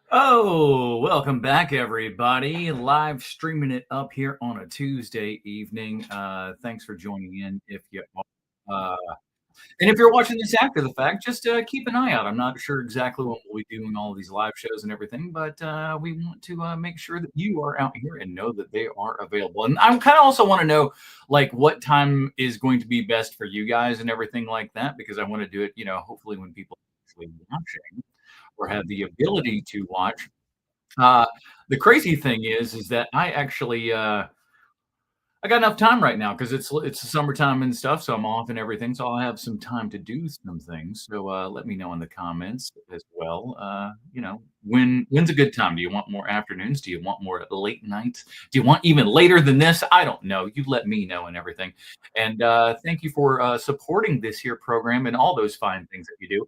Oh, welcome back, everybody. Live streaming it up here on a Tuesday evening. Thanks for joining in. If you and if you're watching this after the fact, just keep an eye out. I'm not sure exactly when we'll be doing all of these live shows and everything, but we want to make sure that you are out here and know that they are available. And I kind of also want to know, like, what time is going to be best for you guys and everything like that, because I want to do it, hopefully when people are actually watching or have the ability to watch. Uh, the crazy thing is that I got enough time right now because it's the summertime and stuff, so I'm off and everything, so I'll have some time to do some things. So let me know in the comments as well. When's a good time? Do you want more afternoons? Do you want more late nights? Do you want even later than this? I don't know. You let me know and everything. And thank you for supporting this here program and all those fine things that you do.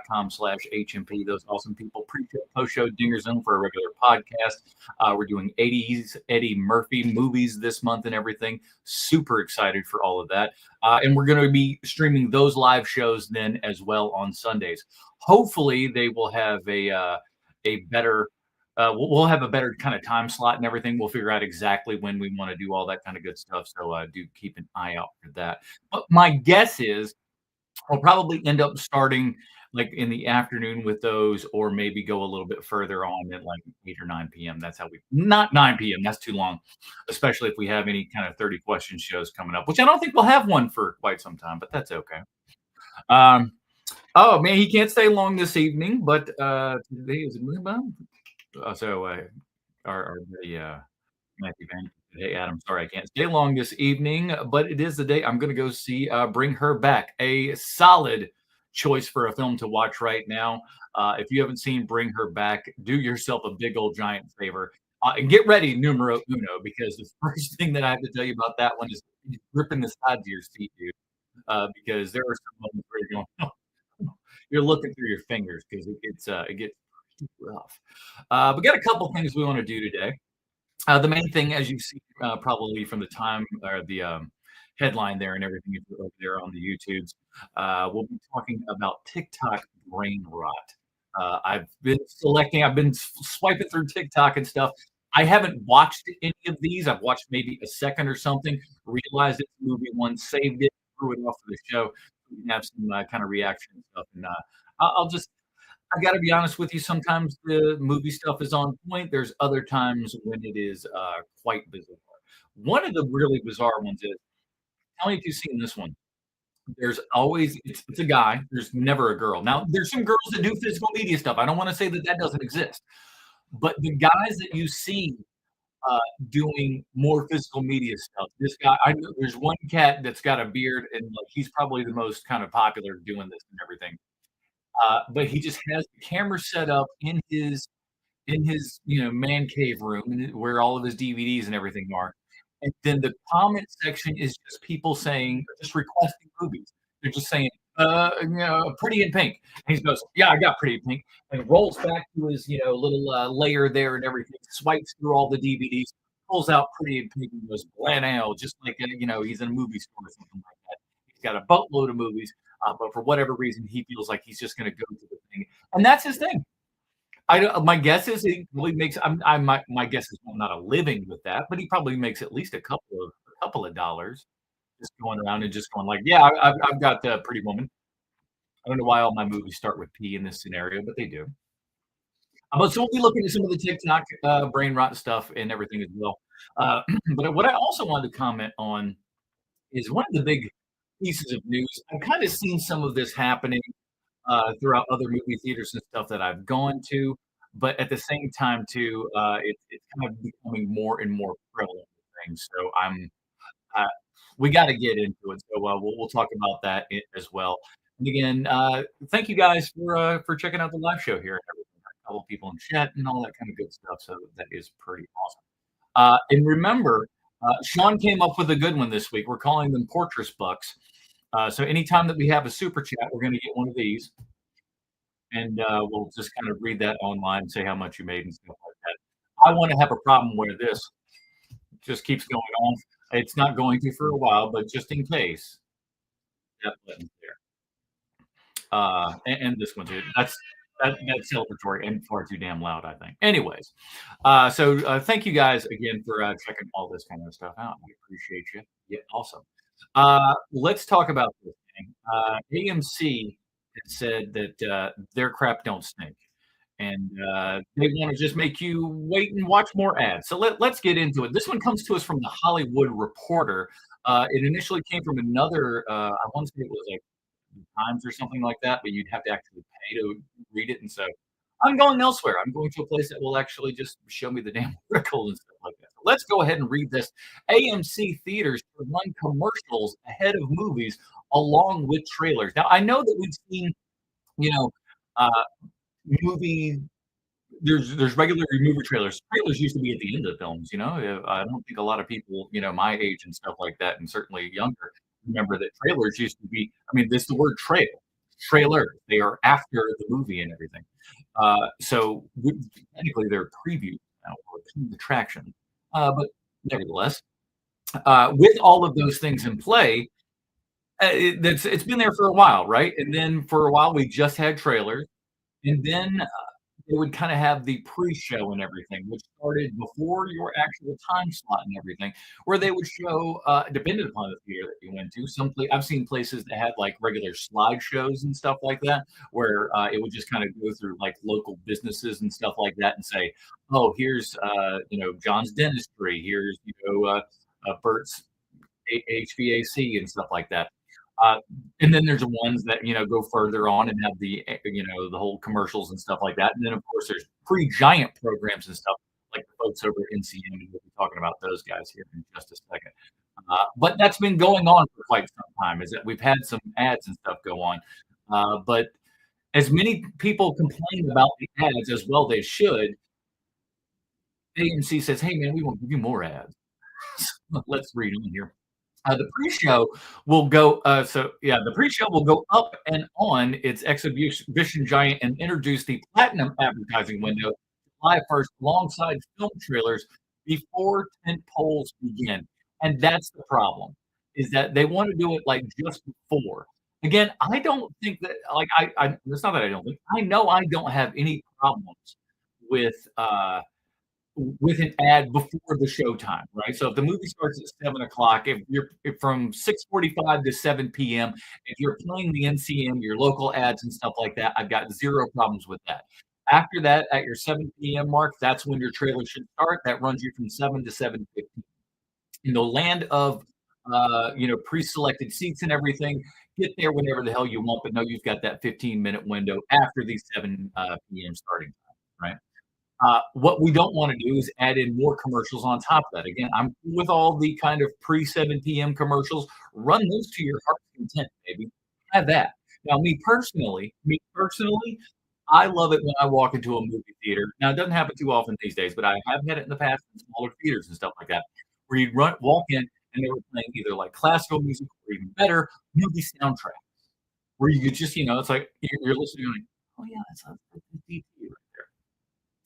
Com/HMP. Those awesome people. Pre-show, post-show, Dinger Zone for a regular podcast. We're doing 80s Eddie Murphy movies this month and everything. Super excited for all of that. And we're going to be streaming those live shows then as well on Sundays. Hopefully, they will have a better. We'll have a better kind of time slot and everything. We'll figure out exactly when we want to do all that kind of good stuff. So do keep an eye out for that. But my guess is I'll probably end up starting like in the afternoon with those, or maybe go a little bit further on at like 8 or 9 p.m. That's how we not 9 p.m. That's too long, especially if we have any kind of 30 question shows coming up, which I don't think we'll have one for quite some time, but that's okay. Um, oh man, he can't stay long this evening, but today is our buddy Matthew Van. Hey, Adam, sorry I can't stay long this evening, but it is the day I'm going to go see Bring Her Back, a solid choice for a film to watch right now. If you haven't seen Bring Her Back, do yourself a big old giant favor. And get ready, numero uno, because the first thing that I have to tell you about that one is gripping the sides of your seat, dude. Because there are some moments where you're going, you're looking through your fingers because it gets rough. We got a couple things we want to do today. The main thing, as you see, probably from the time or the headline there and everything, if you're over there on the YouTubes, we'll be talking about TikTok brain rot. I've been swiping through TikTok and stuff. I haven't watched any of these. I've watched maybe a second or something, realized it's movie one, saved it, threw it off for the show. We can have some kind of reaction and stuff. And I'll just I gotta be honest with you. Sometimes the movie stuff is on point. There's other times when it is quite bizarre. One of the really bizarre ones is, tell me if you've seen this one. There's always it's a guy. There's never a girl. Now there's some girls that do physical media stuff. I don't want to say that that doesn't exist, but the guys that you see uh, doing more physical media stuff. This guy, I know there's one cat that's got a beard, and like he's probably the most kind of popular doing this and everything. But he just has the camera set up in his man cave room where all of his DVDs and everything are. And then the comment section is just people saying, just requesting movies. They're just saying, Pretty in Pink. And he goes, yeah, I got Pretty in Pink, and rolls back to his little layer there and everything, swipes through all the DVDs, pulls out Pretty in Pink, and goes, bland, just like he's in a movie store or something like that. He's got a boatload of movies, but for whatever reason, he feels like he's just going to go to the thing, and that's his thing. My guess is he really makes. My guess is not a living with that, but he probably makes at least a couple of dollars just going around and just going like, yeah, I've got Pretty Woman. I don't know why all my movies start with P in this scenario, but they do. But so we'll be looking at some of the TikTok brain rot stuff and everything as well. But what I also wanted to comment on is one of the big pieces of news. I've kind of seen some of this happening throughout other movie theaters and stuff that I've gone to. But at the same time, too, it's kind of becoming more and more prevalent things. So uh, we got to get into it. So we'll talk about that as well. And again, thank you guys for checking out the live show here. A couple people in chat and all that kind of good stuff. So that is pretty awesome. And remember, Sean came up with a good one this week. We're calling them Portress Bucks. So anytime that we have a super chat, we're going to get one of these, and we'll just kind of read that online and say how much you made and stuff like that. I want to have a problem where this just keeps going on. It's not going to for a while, but just in case, that button's there. And this one too. That's celebratory and far too damn loud, I think. Anyways, thank you guys again for checking all this kind of stuff out. We appreciate you. Yeah, awesome. Let's talk about this thing. AMC has said that their crap don't stink, and they want to just make you wait and watch more ads. So let's get into it. This one comes to us from the Hollywood Reporter. It initially came from another. I want to say it was like Times or something like that, but you'd have to actually pay to read it. And so I'm going elsewhere. I'm going to a place that will actually just show me the damn article and stuff like that. So let's go ahead and read this. AMC theaters to run commercials ahead of movies along with trailers. Now I know that we've seen, you know, uh, movie there's regular movie trailers. Trailers used to be at the end of films, you know? I don't think a lot of people, my age and stuff like that, and certainly younger, remember that trailers used to be this the word trailer. They are after the movie and everything. So technically they're previews now or attraction. But nevertheless, with all of those things in play, it's been there for a while, right? And then for a while we just had trailers, and then they would kind of have the pre-show and everything, which started before your actual time slot and everything, where they would show, depending upon the theater that you went to. I've seen places that had like regular slideshows and stuff like that, where it would just kind of go through like local businesses and stuff like that, and say, "Oh, here's John's Dentistry. Here's Bert's HVAC and stuff like that." Uh, and then there's the ones that go further on and have the whole commercials and stuff like that. And then of course there's pre-giant programs and stuff like the folks over at NCM, and we'll be talking about those guys here in just a second. But that's been going on for quite some time. Is that we've had some ads and stuff go on, but as many people complain about the ads as well they should. AMC says, "Hey man, we want to give you more ads." Let's read on here. The pre-show will go. The pre-show will go up and on its exhibition giant and introduce the platinum advertising window July 1st, alongside film trailers before tent poles begin. And that's the problem, is that they want to do it like just before. Again, I don't think that it's not that I don't think I know I don't have any problems with with an ad before the showtime, right? So if the movie starts at 7 o'clock, if from 6:45 to 7 p.m., if you're playing the NCM, your local ads and stuff like that, I've got zero problems with that. After that, at your 7 p.m. mark, that's when your trailer should start. That runs you from 7 to 7:15. In the land of pre-selected seats and everything, get there whenever the hell you want, but no, you've got that 15-minute window after the 7 p.m. starting time, right? What we don't want to do is add in more commercials on top of that. Again, I'm cool with all the kind of pre 7 p.m. commercials. Run those to your heart's content, baby. Have that. Now, me personally, I love it when I walk into a movie theater. Now, it doesn't happen too often these days, but I have had it in the past in smaller theaters and stuff like that, where you'd walk in and they were playing either like classical music or even better, movie soundtrack, where you could just, it's like you're listening, like, oh yeah, that's a DT right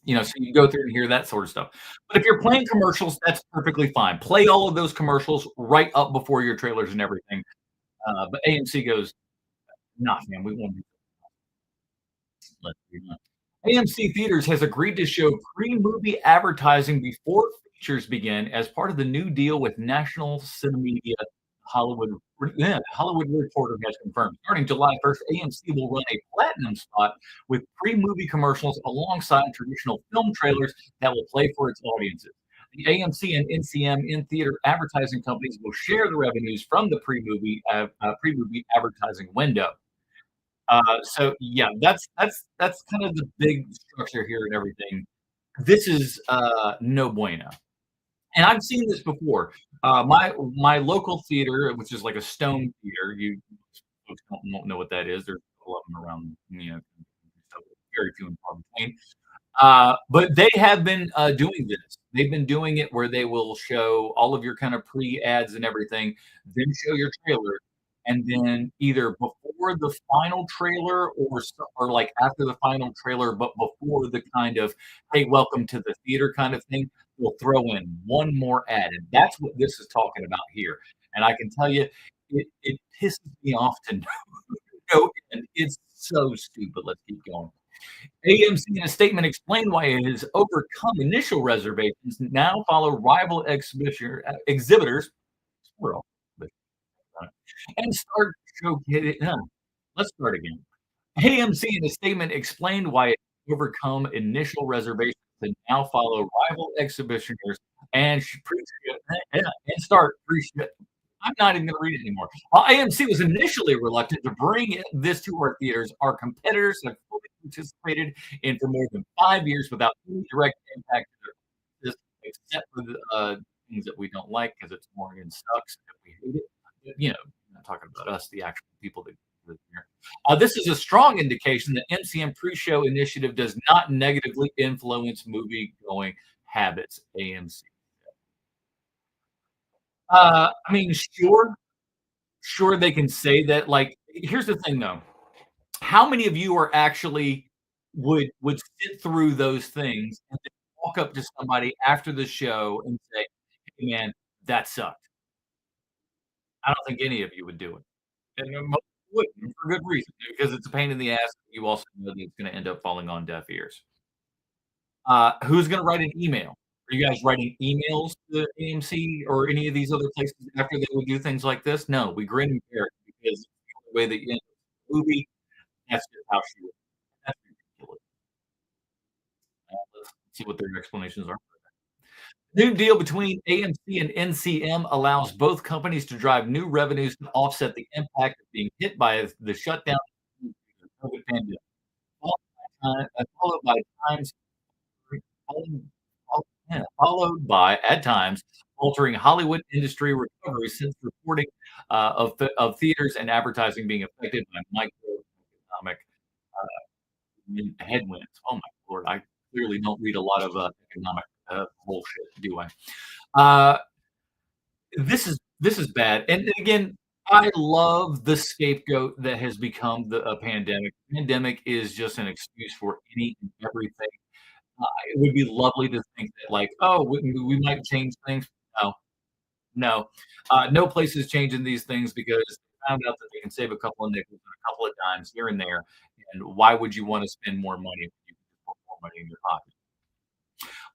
there. So you go through and hear that sort of stuff. But if you're playing commercials, that's perfectly fine. Play all of those commercials right up before your trailers and everything. But AMC goes, nah, man, we won't do that. Let's do that. AMC Theaters has agreed to show pre-movie advertising before features begin as part of the new deal with National Cinemedia. Hollywood, Hollywood Reporter has confirmed. Starting July 1st, AMC will run a platinum spot with pre-movie commercials alongside traditional film trailers that will play for its audiences. The AMC and NCM in-theater advertising companies will share the revenues from the pre-movie advertising window. So yeah, that's kind of the big structure here and everything. This is no bueno. And I've seen this before. My local theater, which is like a stone theater, you folks don't know what that is. There's a couple of them around, so very few and far between. But they have been doing this. They've been doing it where they will show all of your kind of pre-ads and everything, then show your trailer, and then either before the final trailer or like after the final trailer, but before the kind of hey, welcome to the theater kind of thing, we'll throw in one more ad, and that's what this is talking about here. And I can tell you, it pisses me off to no end. It's so stupid. Let's keep going. AMC in a statement explained why it has overcome initial reservations, now follow rival exhibitors, plural, and start showcasing. Let's start again. AMC in a statement explained why it overcome initial reservations and now follow rival exhibitioners and and start I'm not even going to read it anymore. While AMC was initially reluctant to bring this to our theaters, our competitors have fully participated in for more than 5 years without any direct impact to their business, except for the things that we don't like because it's boring and sucks and we hate it. But, I'm not talking about us, the actual people that live here. This is a strong indication that MCM pre-show initiative does not negatively influence movie going habits. AMC. I mean, sure they can say that. Like, here's the thing though. How many of you are actually would sit through those things and then walk up to somebody after the show and say, "Hey man, that sucked." I don't think any of you would do it. And most wouldn't for good reason, because it's a pain in the ass. You also know that it's gonna end up falling on deaf ears. Who's gonna write an email? Are you guys writing emails to AMC or any of these other places after they would do things like this? No, we grin and bear it because it's the way that you end the movie, that's just how she was. That's ridiculous. Let's see what their explanations are. New deal between AMC and NCM allows both companies to drive new revenues to offset the impact of being hit by the shutdown of the COVID pandemic, followed by times followed followed by, at times, altering Hollywood industry recovery since reporting of theaters and advertising being affected by microeconomic headwinds. Oh my lord, I clearly don't read a lot of economic bullshit, do I? Uh, this is bad. And again, I love the scapegoat that has become a pandemic. Pandemic is just an excuse for any and everything. It would be lovely to think that, like, oh, we might change things. No, no, no place is changing these things because they found out that they can save a couple of nickels and a couple of dimes here and there. And why would you want to spend more money when you can just put more money in your pocket?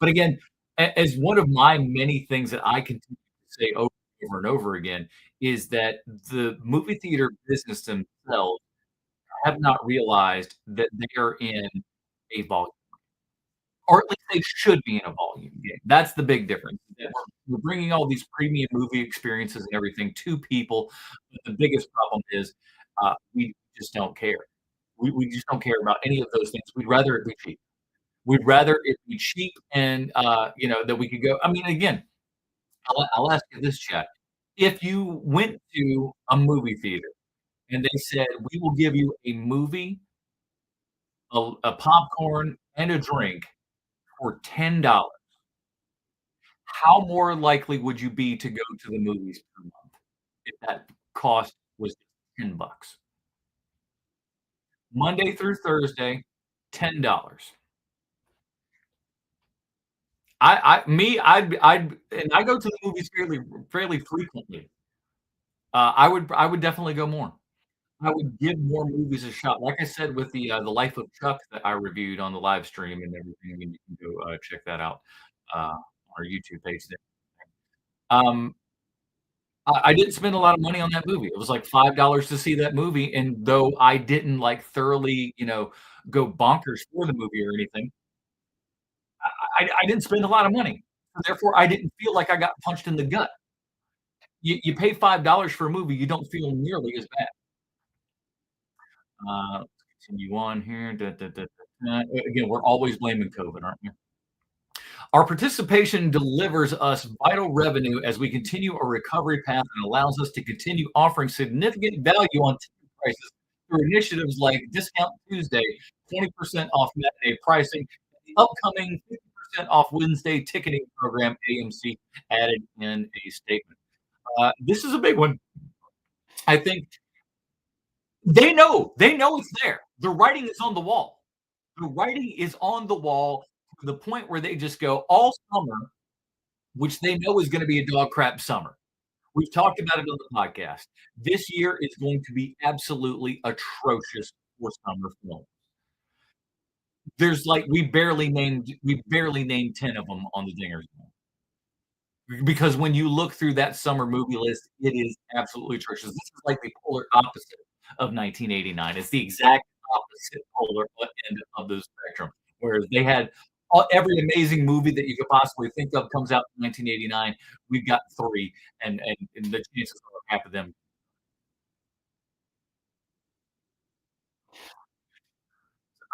But again, as one of my many things that I continue to say over and over again is that the movie theater business themselves have not realized that they are in a volume, or at least they should be in a volume game. That's the big difference. That we're bringing all these premium movie experiences and everything to people. But the biggest problem is we just don't care. We just don't care about any of those things. We'd rather it be cheap. We'd rather it be cheap and, that we could go. I mean, again, I'll ask you this, chat. If you went to a movie theater and they said, "We will give you a movie, a popcorn, and a drink for $10," how more likely would you be to go to the movies per month if that cost was 10 bucks? Monday through Thursday, $10. And I go to the movies fairly frequently. I would definitely go more. I would give more movies a shot. Like I said, with the Life of Chuck that I reviewed on the live stream and everything, and you can go, check that out, on our YouTube page there. Um, I didn't spend a lot of money on that movie. It was like $5 to see that movie, and though I didn't, like, thoroughly, go bonkers for the movie or anything, I didn't spend a lot of money. So therefore, I didn't feel like I got punched in the gut. You pay $5 for a movie, you don't feel nearly as bad. Let's continue on here. Again, we're always blaming COVID, aren't we? Our participation delivers us vital revenue as we continue our recovery path and allows us to continue offering significant value on ticket prices through initiatives like Discount Tuesday, 20% off matinee pricing, the upcoming 50% off Wednesday ticketing program, AMC added in a statement. This is a big one. I think they know it's there. The writing is on the wall. The writing is on the wall to the point where they just go all summer, which they know is gonna be a dog crap summer. We've talked about it on the podcast. This year is going to be absolutely atrocious for summer film. There's like we barely named 10 of them on the dingers. Because when you look through that summer movie list, it is absolutely atrocious. This is like the polar opposite of 1989. It's the exact opposite polar end of the spectrum. Whereas they had every amazing movie that you could possibly think of comes out in 1989. We've got three, and the chances are half of them.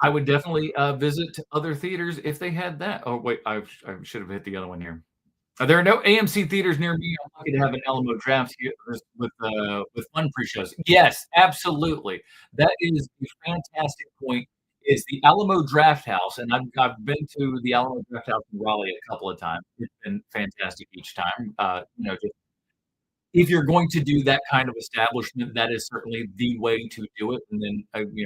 I would definitely visit other theaters if they had that. Oh wait, I should have hit the other one here. There are no AMC theaters near me. I'm lucky to have an Alamo Draft here with fun pre-shows. Yes, absolutely. That is a fantastic point. Is the Alamo Draft House, and I've been to the Alamo Draft House in Raleigh a couple of times. It's been fantastic each time. Just if you're going to do that kind of establishment, that is certainly the way to do it. And then,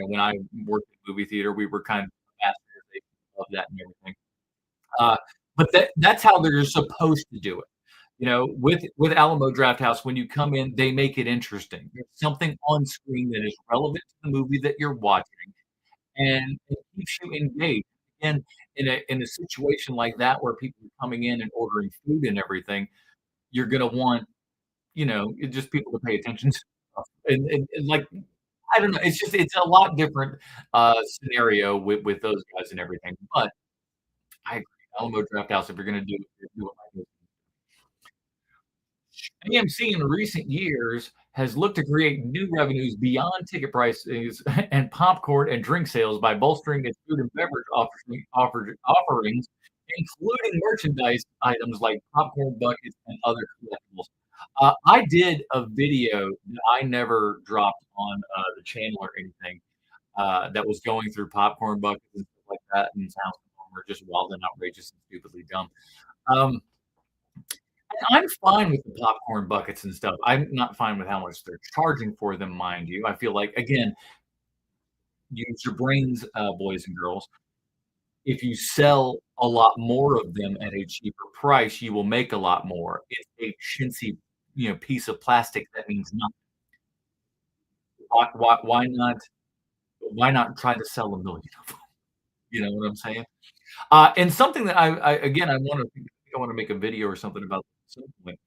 when I worked in movie theater, we were kind of ambassadors of that and everything. Uh, but that's how they're supposed to do it. With Alamo Drafthouse, when you come in, they make it interesting. There's something on screen that is relevant to the movie that you're watching, and it keeps you engaged. And in a situation like that where people are coming in and ordering food and everything, you're gonna want, just people to pay attention to stuff. And like, I don't know, it's a lot different scenario with those guys and everything. But I agree. Alamo Drafthouse, if you're gonna do it like this. AMC in recent years has looked to create new revenues beyond ticket prices and popcorn and drink sales by bolstering its food and beverage offerings, including merchandise items like popcorn buckets and other collectibles. I did a video that I never dropped on the channel or anything that was going through popcorn buckets and stuff like that, and sounds were just wild and outrageous and stupidly dumb. Um, I'm fine with the popcorn buckets and stuff. I'm not fine with how much they're charging for them, mind you. I feel like, again, use your brains, boys and girls. If you sell a lot more of them at a cheaper price, you will make a lot more. It's a chintzy, piece of plastic that means nothing. Why not try to sell a million of them? You know what I'm saying? And something that I again, I wanna make a video or something about at some point.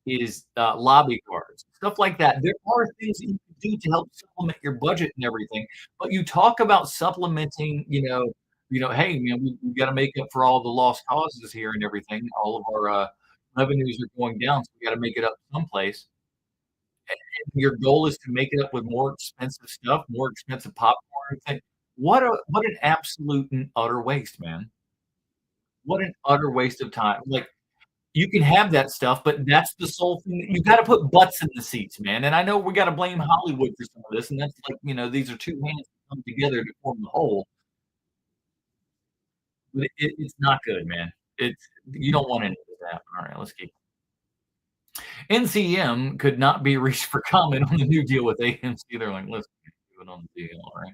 Is, lobby cards, stuff like that. There are things that you can do to help supplement your budget and everything, but you talk about supplementing, "Hey, we gotta make up for all the lost causes here and everything. All of our, revenues are going down, so we gotta make it up someplace." And your goal is to make it up with more expensive stuff, more expensive popcorn and thing. What an absolute and utter waste, man. What an utter waste of time. Like, you can have that stuff, but that's the sole thing that you gotta put butts in the seats, man, and I know we gotta blame Hollywood for some of this, and that's like, these are 2 hands that come together to form the whole, but it's not good, man. It's you don't want any of this to happen. Alright, let's keep NCM could not be reached for comment on the new deal with AMC. They're like, "Listen, we're doing on the deal, alright?"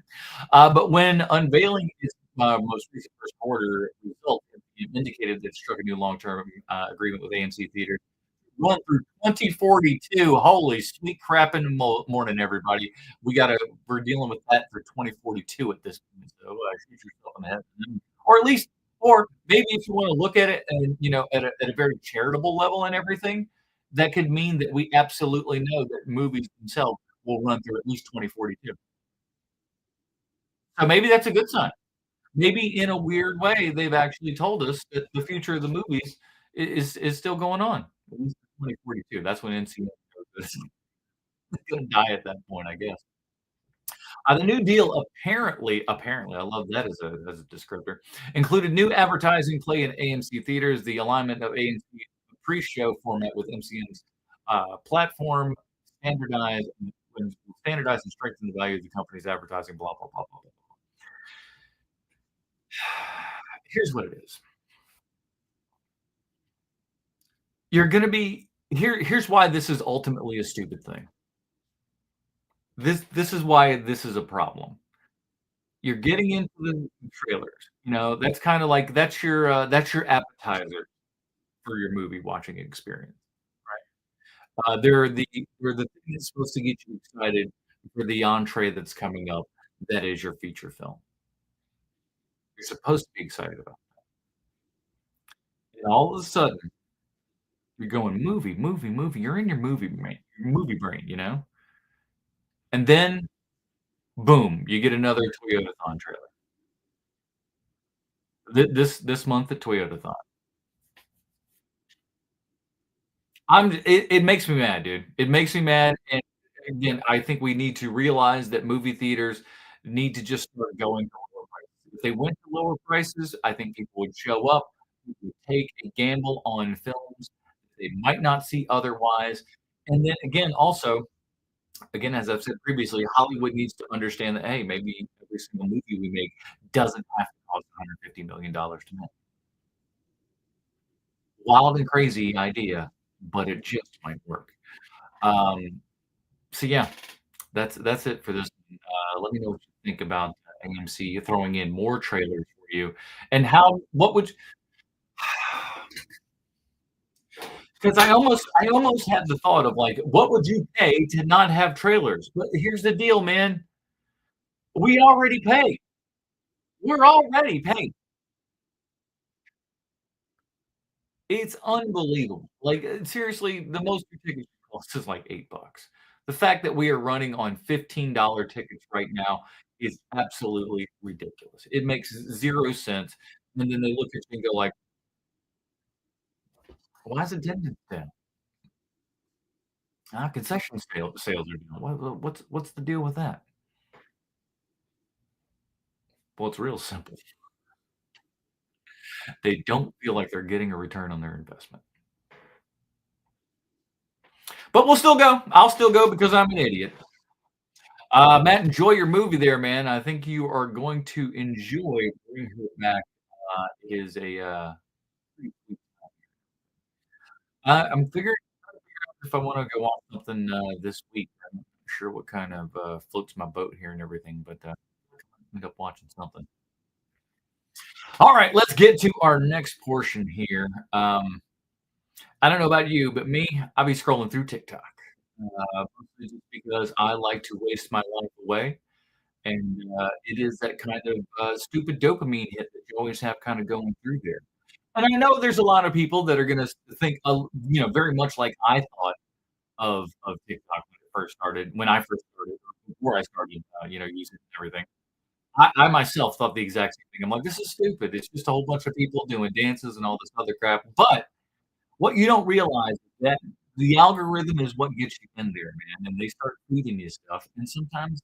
But when unveiling its, most recent first quarter results, it indicated that it struck a new long-term, agreement with AMC Theatres run through 2042. Holy sweet crap in the morning, everybody. We're dealing with that for 2042 at this point. So shoot yourself in the head. Or at least, or maybe if you want to look at it and, at a very charitable level and everything, that could mean that we absolutely know that movies themselves will run through at least 2042. So maybe that's a good sign. Maybe in a weird way, they've actually told us that the future of the movies is still going on. At least 2042. That's when NCO is gonna die at that point, I guess. The new deal apparently, I love that as a descriptor, included new advertising play in AMC theaters, the alignment of AMC pre-show format with MCM's platform, standardized and standardize and strengthen the value of the company's advertising, blah, blah, blah, blah, blah. Here's what it is. You're gonna be here's why this is ultimately a stupid thing. This is why this is a problem. You're getting into the trailers, that's kinda like that's your appetizer for your movie watching experience, right? They're the thing that's supposed to get you excited for the entree that's coming up that is your feature film. You're supposed to be excited about. And all of a sudden, you're going movie, movie, movie. You're in your movie brain, you know? And then boom, you get another Toyotathon trailer. This month at Toyotathon. It makes me mad, dude. It makes me mad, and again, I think we need to realize that movie theaters need to just start going to lower prices. If they went to lower prices, I think people would show up, people would take a gamble on films they might not see otherwise, and then again, also, again, as I've said previously, Hollywood needs to understand that, hey, maybe every single movie we make doesn't have to cost $150 million to make. Wild and crazy idea, but it just might work. Um, so yeah, that's it for this one. Let me know what you think about AMC throwing in more trailers for you, and how what would 'cause I almost had the thought of, like, what would you pay to not have trailers? But here's the deal, man, we already pay. We're already paying. It's unbelievable. Like, seriously, the most your ticket costs is like $8. The fact that we are running on $15 tickets right now is absolutely ridiculous. It makes 0 sense, and then they look at you and go like, "Why is attendance down?" Concession sales are down. What's the deal with that? Well, it's real simple. They don't feel like they're getting a return on their investment. But we'll still go. I'll still go because I'm an idiot. Matt, enjoy your movie there, man. I think you are going to enjoy Bring Her Back. It is a pretty sweet. I'm figuring if I want to go on something this week. I'm not sure what kind of floats my boat here and everything, but end up watching something. All right, let's get to our next portion here. I don't know about you, but me, I'll be scrolling through TikTok mostly just because I like to waste my life away. And it is that kind of stupid dopamine hit that you always have kind of going through there. And I know there's a lot of people that are going to think, very much like I thought of TikTok when it first started, when I first started, or before I started, using it and everything. I myself thought the exact same thing. I'm like, this is stupid. It's just a whole bunch of people doing dances and all this other crap. But what you don't realize is that the algorithm is what gets you in there, man. And they start feeding you stuff. And sometimes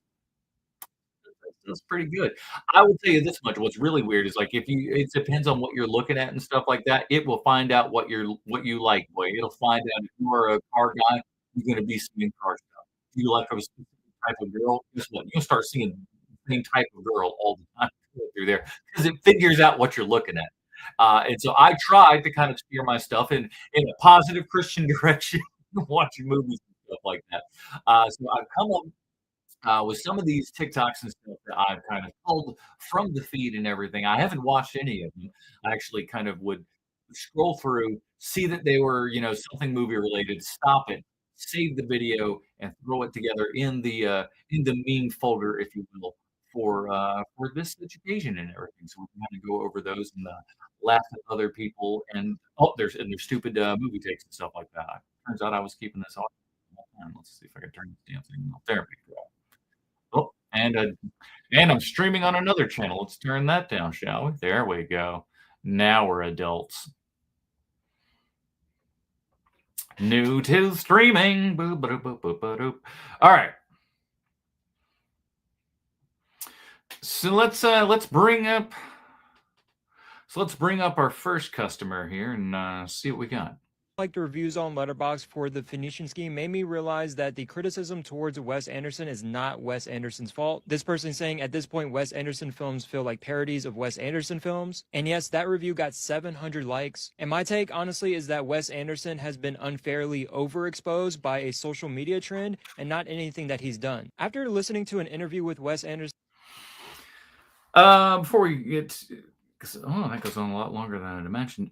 that's pretty good. I will tell you this much, what's really weird is, like, if you it depends on what you're looking at and stuff like that, it will find out what you like, boy. It'll find out if you are a car guy, you're gonna be seeing car stuff. If you like a specific type of girl, guess what? You'll start seeing the same type of girl all the time through there because it figures out what you're looking at. And so I tried to kind of steer my stuff in a positive Christian direction, watching movies and stuff like that. So I've come up with some of these TikToks and stuff that I've kind of pulled from the feed and everything. I haven't watched any of them. I actually kind of would scroll through, see that they were, something movie related, stop it, save the video, and throw it together in the meme folder, if you will, for this occasion and everything. So we can kind of go over those and laugh at other people and there's stupid movie takes and stuff like that. Turns out I was keeping this on. Let's see if I can turn this damn thing off. There we go. Oh, and I'm streaming on another channel. Let's turn that down, shall we? There we go. Now we're adults. New to streaming. Boop, ba-doop, boop, boop, ba-doop. All right. So let's bring up our first customer here and see what we got. Like the reviews on Letterboxd for the Phoenician scheme made me realize that the criticism towards Wes Anderson is not Wes Anderson's fault. This person saying at this point Wes Anderson films feel like parodies of Wes Anderson films. And yes, that review got 700 likes. And my take honestly is that Wes Anderson has been unfairly overexposed by a social media trend and not anything that he's done. After listening to an interview with Wes Anderson, Before we get, that goes on a lot longer than I'd imagined.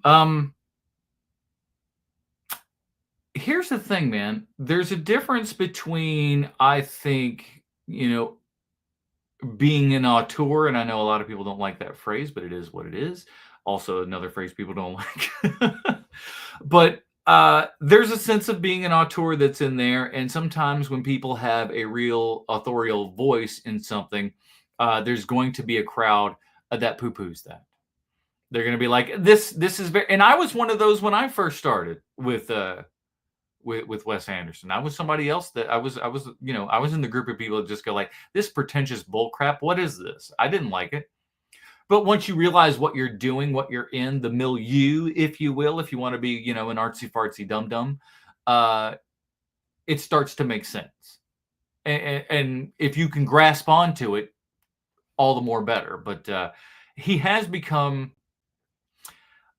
Here's the thing, man. There's a difference between, I think, being an auteur, and I know a lot of people don't like that phrase, but it is what it is. Also, another phrase people don't like. But there's a sense of being an auteur that's in there, and sometimes when people have a real authorial voice in something, there's going to be a crowd that poo-poos that. They're going to be like, "This is very." And I was one of those when I first started with Wes Anderson. I was somebody else that I was in the group of people that just go like, "This pretentious bull crap. What is this?" I didn't like it. But once you realize what you're doing, what you're in, the milieu, if you will, if you want to be, an artsy fartsy dum dum, uh, it starts to make sense. And if you can grasp onto it, all the more better. But he has become,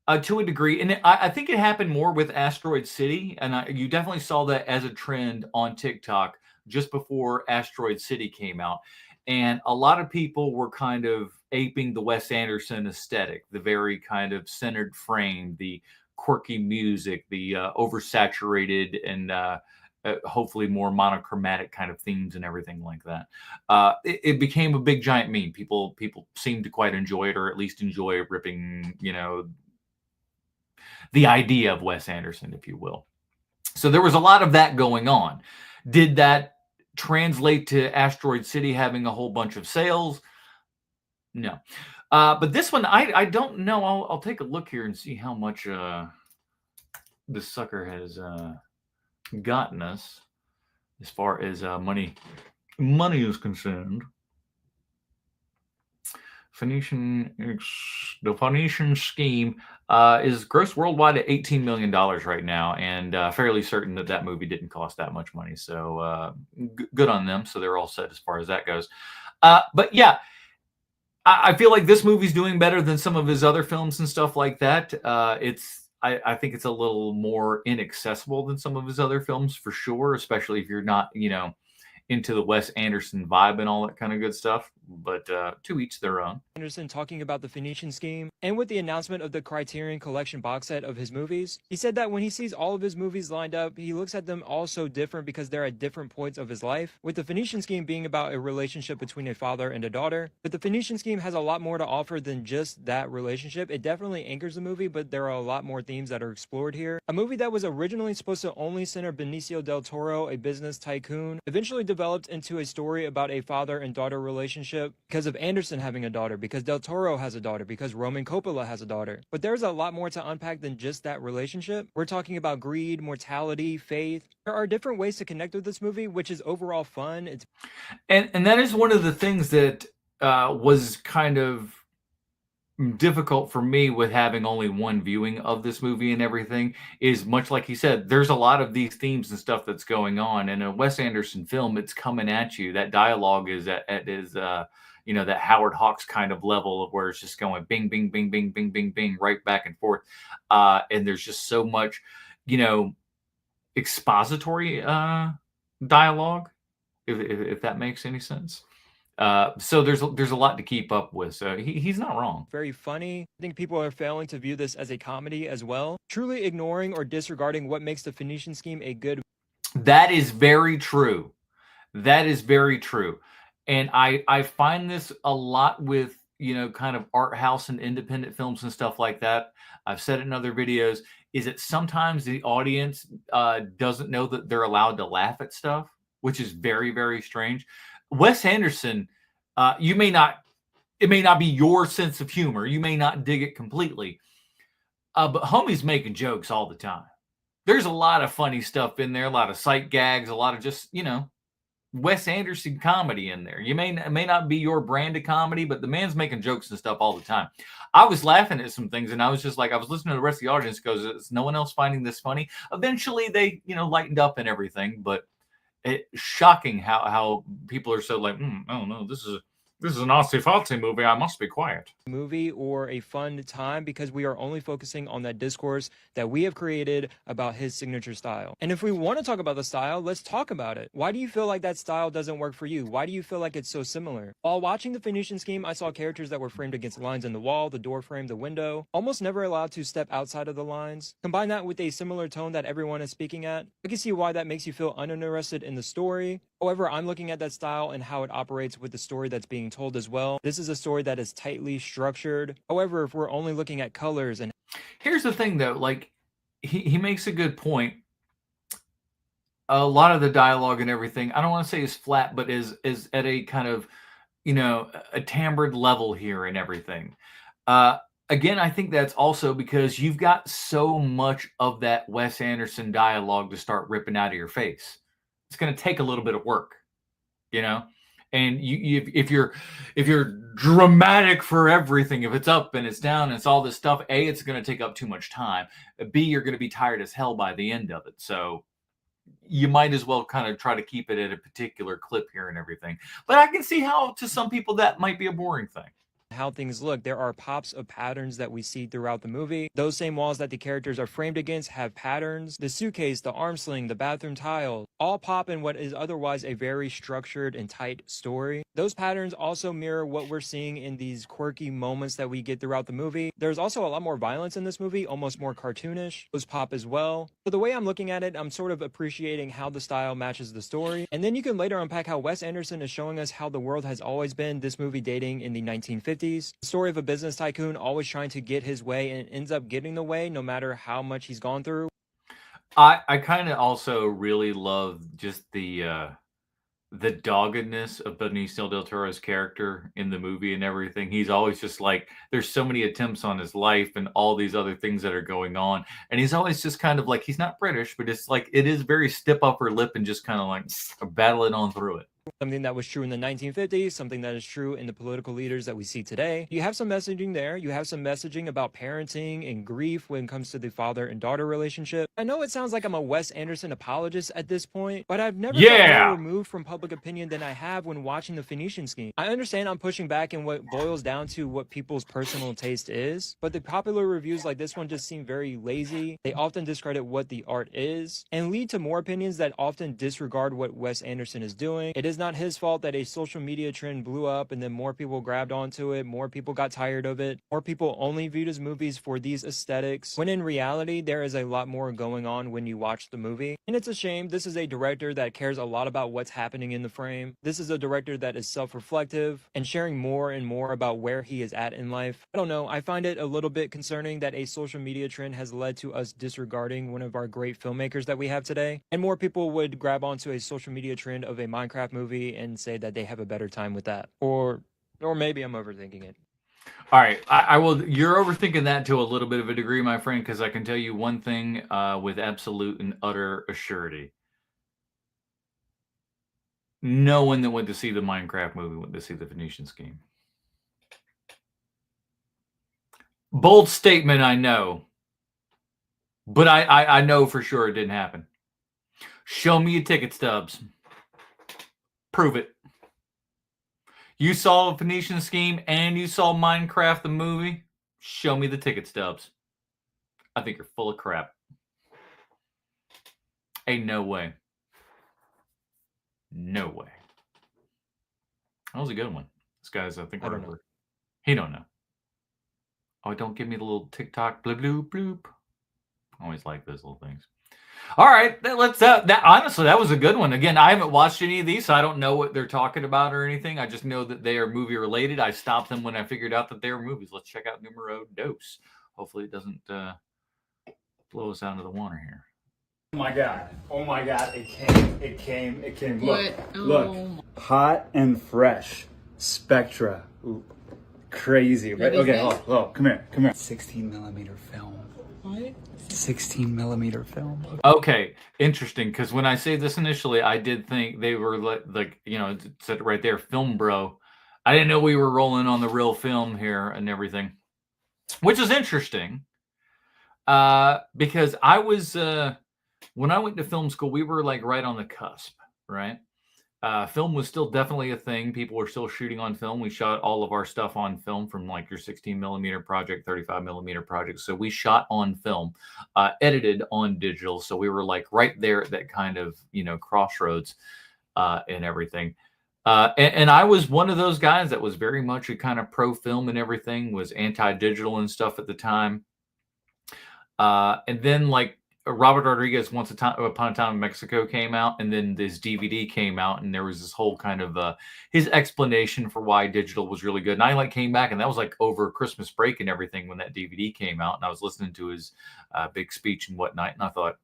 to a degree, and I think it happened more with Asteroid City, and you definitely saw that as a trend on TikTok just before Asteroid City came out. And a lot of people were kind of aping the Wes Anderson aesthetic, the very kind of centered frame, the quirky music, the oversaturated and hopefully more monochromatic kind of themes and everything like that. It became a big giant meme. People seemed to quite enjoy it, or at least enjoy ripping, the idea of Wes Anderson, if you will. So there was a lot of that going on. Did that translate to Asteroid City having a whole bunch of sales? No. But this one, I don't know. I'll take a look here and see how much this sucker has gotten us as far as money is concerned. The Phoenician Scheme is gross worldwide at $18 million right now, and fairly certain that movie didn't cost that much money. So good on them. So they're all set as far as that goes. But yeah, I feel like this movie's doing better than some of his other films and stuff like that. I think it's a little more inaccessible than some of his other films for sure, especially if you're not, into the Wes Anderson vibe and all that kind of good stuff. But to each their own. Anderson talking about the Phoenician Scheme, and with the announcement of the Criterion Collection box set of his movies, he said that when he sees all of his movies lined up, he looks at them all so different because they're at different points of his life, with the Phoenician Scheme being about a relationship between a father and a daughter. But the Phoenician Scheme has a lot more to offer than just that relationship. It definitely anchors the movie, but there are a lot more themes that are explored here. A movie that was originally supposed to only center Benicio del Toro, a business tycoon, eventually developed into a story about a father and daughter relationship because of Anderson having a daughter, because Del Toro has a daughter, because Roman Coppola has a daughter. But there's a lot more to unpack than just that relationship. We're talking about greed, mortality, faith. There are different ways to connect with this movie, which is overall fun. And that is one of the things that was kind of difficult for me with having only one viewing of this movie and everything, is much like he said, there's a lot of these themes and stuff that's going on. In a Wes Anderson film, it's coming at you. That dialogue is that Howard Hawks kind of level of where it's just going bing, bing, bing, bing, bing, bing, bing, right back and forth. And there's just so much, expository dialogue, if that makes any sense. So there's a lot to keep up with. So he's not wrong. Very funny. I think people are failing to view this as a comedy as well, truly ignoring or disregarding what makes the Phoenician Scheme a good. That is very true. That is very true. And I find this a lot with, kind of art house and independent films and stuff like that. I've said it in other videos, is that sometimes the audience doesn't know that they're allowed to laugh at stuff, which is very, very strange. Wes Anderson, it may not be your sense of humor. You may not dig it completely. But homie's making jokes all the time. There's a lot of funny stuff in there, a lot of sight gags, a lot of just, Wes Anderson comedy in there. You may not be your brand of comedy, but the man's making jokes and stuff all the time. I was laughing at some things, and I was just like, I was listening to the rest of the audience goes, is no one else finding this funny? Eventually they, lightened up and everything, but it's shocking how people are so like, oh no, this is an artsy-fartsy movie. I must be quiet. Movie or a fun time, because we are only focusing on that discourse that we have created about his signature style. And if we want to talk about the style, let's talk about it. Why do you feel like that style doesn't work for you? Why do you feel like it's so similar? While watching the Phoenician Scheme, I saw characters that were framed against lines in the wall, the door frame, the window, almost never allowed to step outside of the lines. Combine that with a similar tone that everyone is speaking at, I can see why that makes you feel uninterested in the story, However, I'm looking at that style and how it operates with the story that's being told as well. This is a story that is tightly structured. However, if we're only looking at colors and... Here's the thing, though. Like, he makes a good point. A lot of the dialogue and everything, I don't want to say is flat, but is at a kind of, a timbre level here and everything. Again, I think that's also because you've got so much of that Wes Anderson dialogue to start ripping out of your face. It's going to take a little bit of work, and if you're dramatic for everything, if it's up and it's down and it's all this stuff, A, it's going to take up too much time. B, you're going to be tired as hell by the end of it. So you might as well kind of try to keep it at a particular clip here and everything. But I can see how to some people that might be a boring thing. How things look. There are pops of patterns that we see throughout the movie. Those same walls that the characters are framed against have patterns. The suitcase, the arm sling, the bathroom tile, all pop in what is otherwise a very structured and tight story. Those patterns also mirror what we're seeing in these quirky moments that we get throughout the movie. There's also a lot more violence in this movie, almost more cartoonish. Those pop as well. So the way I'm looking at it, I'm sort of appreciating how the style matches the story. And then you can later unpack how Wes Anderson is showing us how the world has always been, this movie dating in the 1950s. The story of a business tycoon always trying to get his way and ends up getting the way no matter how much he's gone through. I kind of also really love just the doggedness of Benicio del Toro's character in the movie and everything. He's always just like, there's so many attempts on his life and all these other things that are going on. And he's always just kind of like, he's not British, but it's like, it is very stiff upper lip and just kind of like battling on through it. Something that was true in the 1950s, something that is true in the political leaders that we see today. You have some messaging there. You have some messaging about parenting and grief when it comes to the father and daughter relationship. I know it sounds like I'm a Wes Anderson apologist at this point, but I've never felt more removed from public opinion than I have when watching The Phoenician Scheme. I understand I'm pushing back in what boils down to what people's personal taste is, but the popular reviews like this one just seem very lazy. They often discredit what the art is and lead to more opinions that often disregard what Wes Anderson is doing. It is not his fault that a social media trend blew up and then more people grabbed onto it, more people got tired of it, more people only viewed his movies for these aesthetics, when in reality there is a lot more going on when you watch the movie. And it's a shame. This is a director that cares a lot about what's happening in the frame. This is a director that is self-reflective and sharing more and more about where he is at in life. I don't know, I find it a little bit concerning that a social media trend has led to us disregarding one of our great filmmakers that we have today, and more people would grab onto a social media trend of a Minecraft movie and say that they have a better time with that. Or maybe I'm overthinking it. All right, I will. You're overthinking that to a little bit of a degree, my friend, because I can tell you one thing with absolute and utter assurity. No one that went to see the Minecraft movie went to see the Phoenician Scheme. Bold statement, I know. But I know for sure it didn't happen. Show me your ticket stubs. Prove it. You saw a Phoenician Scheme and you saw Minecraft the movie. Show me the ticket stubs. I think you're full of crap. Ain't no way. No way. That was a good one. This guy's, I think, know. He don't know. Oh, don't give me the little TikTok bloop bloop bloop. I always like those little things. All right, let's. That honestly, that was a good one. Again, I haven't watched any of these, so I don't know what they're talking about or anything. I just know that they are movie related. I stopped them when I figured out that they were movies. Let's check out numero dos. Hopefully, it doesn't blow us out of the water here. Oh my god! Oh my god! It came. Look, hot and fresh. Spectra. Ooh, crazy. Right? Okay, hold. Come here. 16mm film. What? 16mm film. Okay, interesting. Because when I say this initially, I did think they were like it said it right there, film bro. I didn't know we were rolling on the real film here and everything, which is interesting. Because I was when I went to film school, we were like right on the cusp, right? Film was still definitely a thing. People were still shooting on film. We shot all of our stuff on film, from like your 16mm project, 35mm project. So we shot on film, edited on digital. So we were like right there at that kind of, crossroads and everything. And I was one of those guys that was very much a kind of pro film and everything, was anti-digital and stuff at the time. And then like Robert Rodriguez Upon a Time in Mexico came out, and then this DVD came out, and there was this whole kind of his explanation for why digital was really good. And I came back, and that was like over Christmas break and everything when that DVD came out, and I was listening to his big speech and whatnot, and I thought,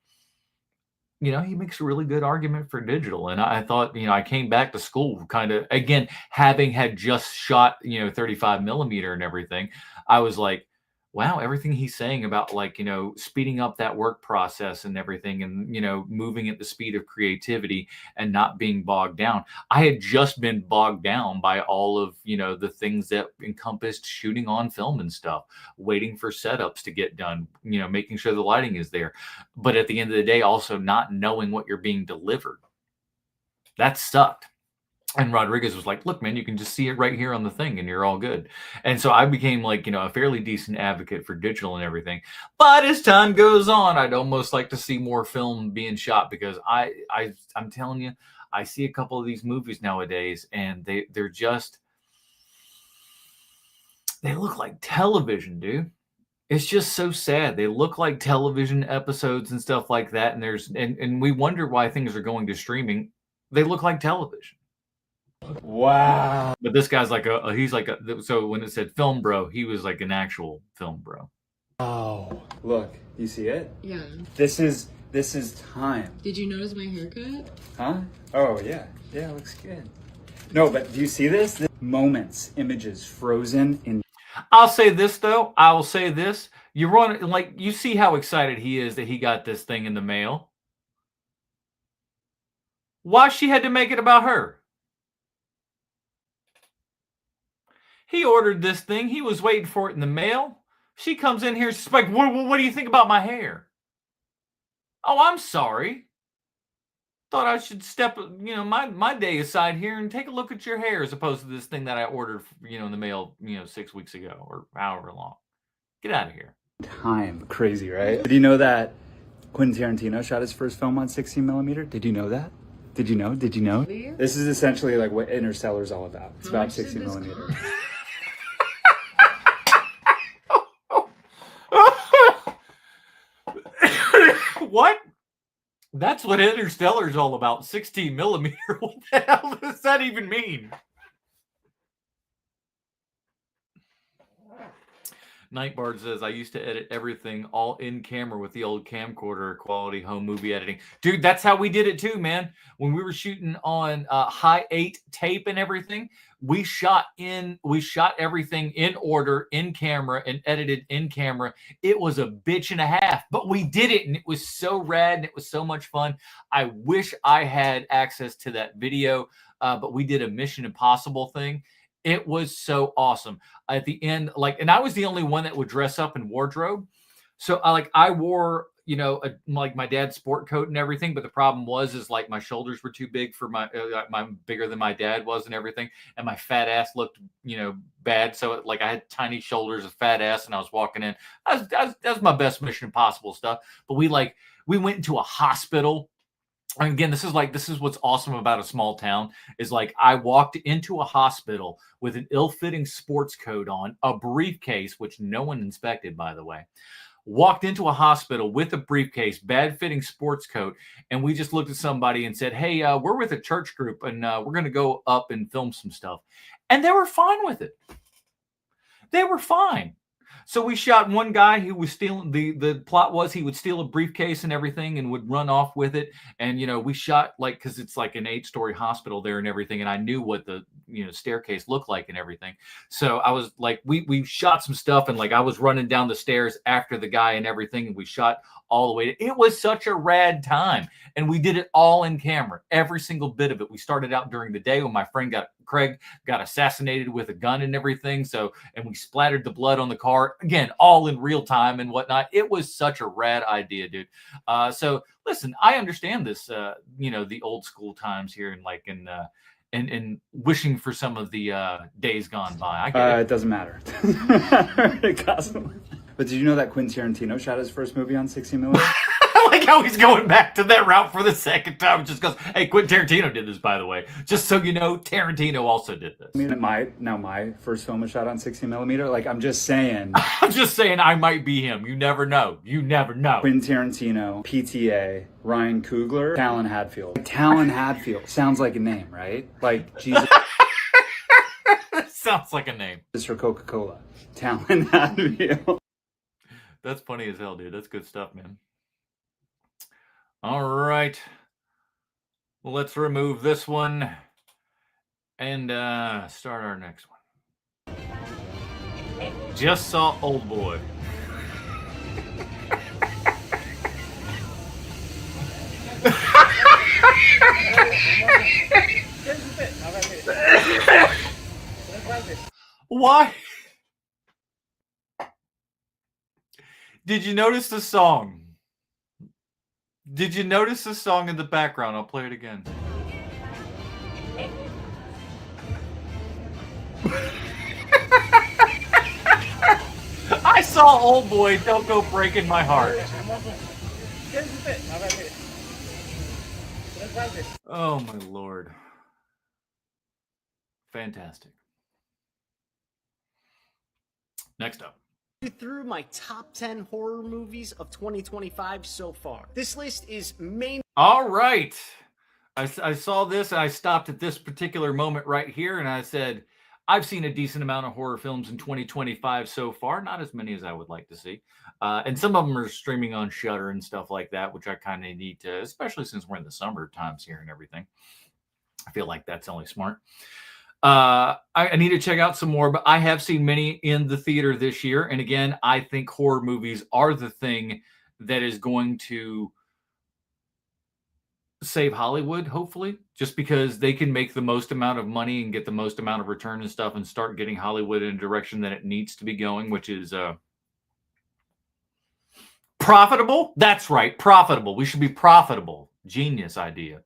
he makes a really good argument for digital. And I thought, I came back to school kind of, again, having had just shot, 35 millimeter and everything. I was like, wow, everything he's saying about speeding up that work process and everything, and, moving at the speed of creativity and not being bogged down. I had just been bogged down by all of, the things that encompassed shooting on film and stuff, waiting for setups to get done, making sure the lighting is there. But at the end of the day, also not knowing what you're being delivered. That sucked. And Rodriguez was like, look, man, you can just see it right here on the thing and you're all good. And so I became a fairly decent advocate for digital and everything. But as time goes on, I'd almost like to see more film being shot, because I'm telling you, I see a couple of these movies nowadays, and they look like television, dude. It's just so sad. They look like television episodes and stuff like that. And we wonder why things are going to streaming. They look like television. Wow. But this guy's so when it said film bro, he was like an actual film bro. Oh, look, you see it? Yeah. This is time. Did you notice my haircut? Huh? Oh, yeah. Yeah, it looks good. No, but do you see this? Moments, images frozen in. I'll say this, though. I will say this. You see how excited he is that he got this thing in the mail. Why she had to make it about her? He ordered this thing. He was waiting for it in the mail. She comes in here. She's like, what do you think about my hair? Oh, I'm sorry. Thought I should step, my day aside here and take a look at your hair, as opposed to this thing that I ordered, in the mail, 6 weeks ago or however long. Get out of here. Time. Crazy, right? Did you know that Quentin Tarantino shot his first film on 16 millimeter? Did you know that? Did you know? This is essentially like what Interstellar is all about. It's about 16 millimeter. What? That's what Interstellar is all about. 16 millimeter. What the hell does that even mean? Nightbard says, I used to edit everything all in camera with the old camcorder quality home movie editing. Dude, that's how we did it too, man. When we were shooting on high 8 tape and everything, we shot everything in order, in camera, and edited in camera. It was a bitch and a half, but we did it, and it was so rad, and it was so much fun. I wish I had access to that video, but we did a Mission Impossible thing. It was so awesome. At the end, and I was the only one that would dress up in wardrobe. So I wore, my dad's sport coat and everything. But the problem is my shoulders were too big for my bigger than my dad was and everything. And my fat ass looked, bad. So I had tiny shoulders, a fat ass, and I was walking in. That's my best Mission Impossible stuff. But we went into a hospital. And again, this is what's awesome about a small town is I walked into a hospital with an ill-fitting sports coat on, a briefcase, which no one inspected, by the way. Walked into a hospital with a briefcase, bad-fitting sports coat, and we just looked at somebody and said, hey, we're with a church group, and we're going to go up and film some stuff. And they were fine with it. They were fine. So we shot one guy who was stealing. The plot was he would steal a briefcase and everything and would run off with it. And, we shot because it's like an 8-story hospital there and everything. And I knew what the, staircase looked like and everything. So I was we shot some stuff, and I was running down the stairs after the guy and everything. And we shot all the way. It was such a rad time. And we did it all in camera, every single bit of it. We started out during the day when my friend Craig got assassinated with a gun and everything. And we splattered the blood on the car, again, all in real time and whatnot. It was such a rad idea, dude. So listen, I understand this, the old school times here and wishing for some of the days gone by. I get it. It doesn't matter. But did you know that Quentin Tarantino shot his first movie on 16 millimeter? how he's going back to that route for the second time. Just goes, hey, Quentin Tarantino did this, by the way. Just so you know, Tarantino also did this. I mean, my first film was shot on 16mm. Like, I'm just saying. I'm just saying I might be him. You never know. You never know. Quentin Tarantino, PTA, Ryan Coogler, Talon Hadfield. Talon Hadfield sounds like a name, right? Like, Jesus. Sounds like a name. This for Coca-Cola. Talon Hadfield. That's funny as hell, dude. That's good stuff, man. All right. Well, let's remove this one and start our next one. Just saw Old Boy. Why? Did you notice the song? Did you notice the song in the background? I'll play it again. I saw Old Boy, don't go breaking my heart. Oh my Lord. Fantastic. Next up. Through my top 10 horror movies of 2025 so far. This list is main. All right. I saw this and I stopped at this particular moment right here and I said, I've seen a decent amount of horror films in 2025 so far, not as many as I would like to see. And some of them are streaming on Shudder and stuff like that, which I kind of need to, especially since we're in the summer times here and everything. I feel like that's only smart. I need to check out some more, but I have seen many in the theater this year. And again, I think horror movies are the thing that is going to save Hollywood, hopefully, just because they can make the most amount of money and get the most amount of return and stuff and start getting Hollywood in a direction that it needs to be going, which is profitable. That's right. Profitable. We should be profitable. Genius idea.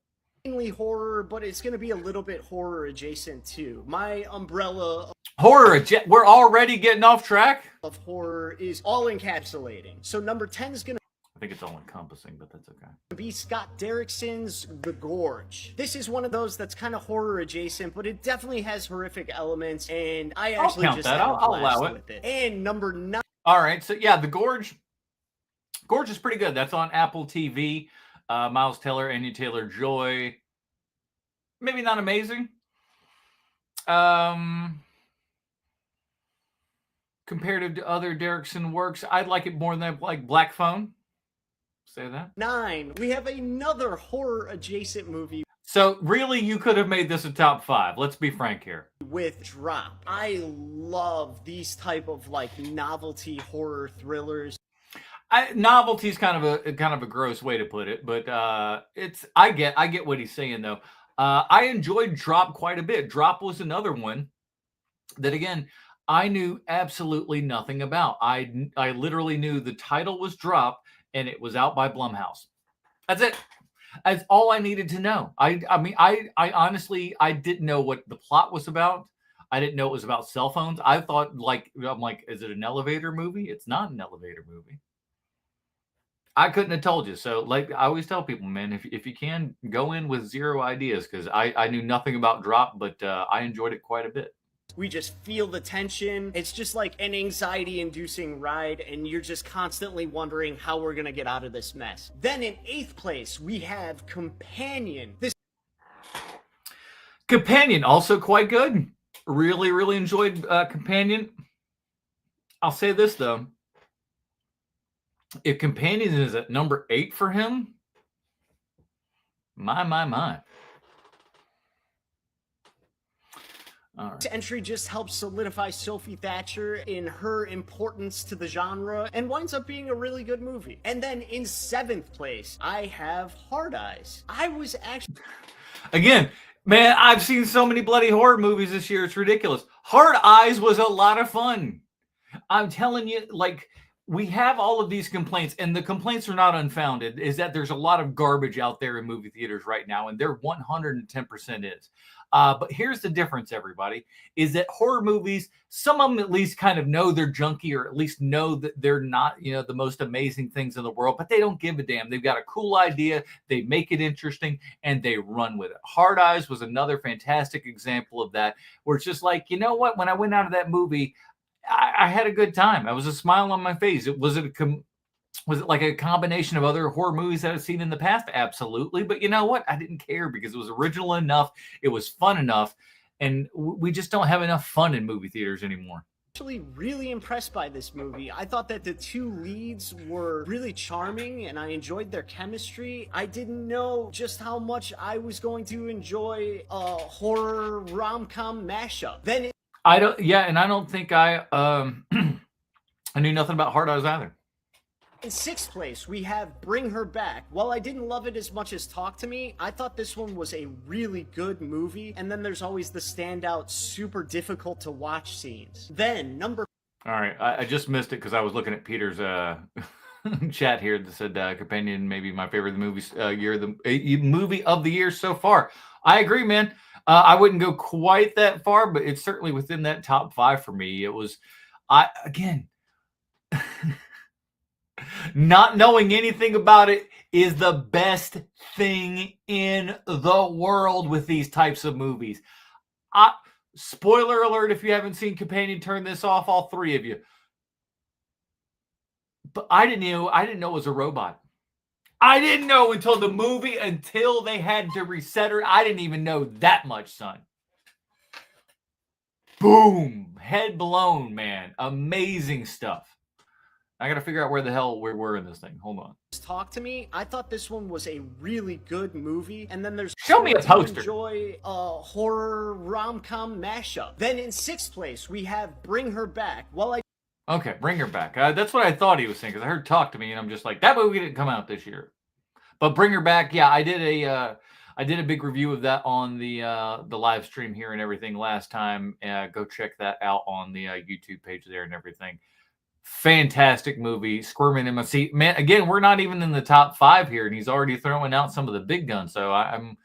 Mainly horror, but it's going to be a little bit horror adjacent too. My umbrella we're already getting off track of horror is all encapsulating. So number 10 is going to I think it's all encompassing, but that's okay. be Scott Derrickson's The Gorge. This is one of those that's kind of horror adjacent, but it definitely has horrific elements, and I actually count just that. had a I'll blast allow it. with it. And number 9. All right, so yeah, The Gorge. Gorge is pretty good. That's on Apple TV. Miles Teller, Anya Taylor-Joy. Maybe not amazing. Comparative to other Derrickson works, I'd like it more than like Black Phone. Say that. 9. We have another horror adjacent movie. So really, you could have made this a top 5. Let's be frank here. With Drop. I love these type of like novelty horror thrillers. Novelty is kind of a gross way to put it, but I get what he's saying though. I enjoyed Drop quite a bit. Drop was another one that again I knew absolutely nothing about. I literally knew the title was Drop and it was out by Blumhouse. That's it. That's all I needed to know. I mean I honestly I didn't know what the plot was about. I didn't know it was about cell phones. I thought I'm like, is it an elevator movie? It's not an elevator movie. I couldn't have told you. So like I always tell people, man, if you can go in with zero ideas, because I knew nothing about Drop, but I enjoyed it quite a bit. We just feel the tension. It's just like an anxiety-inducing ride, and you're just constantly wondering how we're going to get out of this mess. Then in 8th place, we have Companion. This Companion, also quite good. Really, really enjoyed Companion. I'll say this, though. If Companion is at number 8 for him, my. All right. This entry just helps solidify Sophie Thatcher in her importance to the genre and winds up being a really good movie. And then in 7th place, I have Hard Eyes. I was actually... Again, man, I've seen so many bloody horror movies this year. It's ridiculous. Hard Eyes was a lot of fun. I'm telling you, like... we have all of these complaints, and the complaints are not unfounded, is that there's a lot of garbage out there in movie theaters right now, and there 110% is. But here's the difference, everybody, is that horror movies, some of them at least kind of know they're junky, or at least know that they're not, the most amazing things in the world, but they don't give a damn. They've got a cool idea, they make it interesting, and they run with it. Hard Eyes was another fantastic example of that, where it's just like, you know what, when I went out of that movie, I had a good time. I was a smile on my face. Was it like a combination of other horror movies that I've seen in the past? Absolutely. But you know what? I didn't care because it was original enough. It was fun enough. And we just don't have enough fun in movie theaters anymore. Actually really impressed by this movie. I thought that the two leads were really charming and I enjoyed their chemistry. I didn't know just how much I was going to enjoy a horror rom-com mashup. I don't think I I knew nothing about Hard Eyes either. In sixth place, we have Bring Her Back. While I didn't love it as much as Talk to Me, I thought this one was a really good movie. And then there's always the standout, super difficult to watch scenes. Then, All right, I just missed it because I was looking at Peter's chat here that said Companion maybe my favorite movie movie of the year so far. I agree, man. I wouldn't go quite that far, but it's certainly within that top 5 for me. It was, not knowing anything about it is the best thing in the world with these types of movies. Spoiler alert, if you haven't seen Companion, turn this off, all 3 of you. But I didn't know it was a robot. I didn't know until the movie, until they had to reset her. I didn't even know that much, son. Boom. Head blown, man. Amazing stuff. I got to figure out where the hell we were in this thing. Hold on. Talk to Me. I thought this one was a really good movie. And then there's... Show me a poster. Enjoy a horror rom-com mashup. Then in sixth place, we have Bring Her Back. Okay, Bring Her Back. That's what I thought he was saying, because I heard Talk to Me, and I'm just like, that movie didn't come out this year. But Bring Her Back, yeah, I did a big review of that on the live stream here and everything last time. Go check that out on the YouTube page there and everything. Fantastic movie. Squirming in my seat, man. Again, we're not even in the top 5 here, and he's already throwing out some of the big guns. So I'm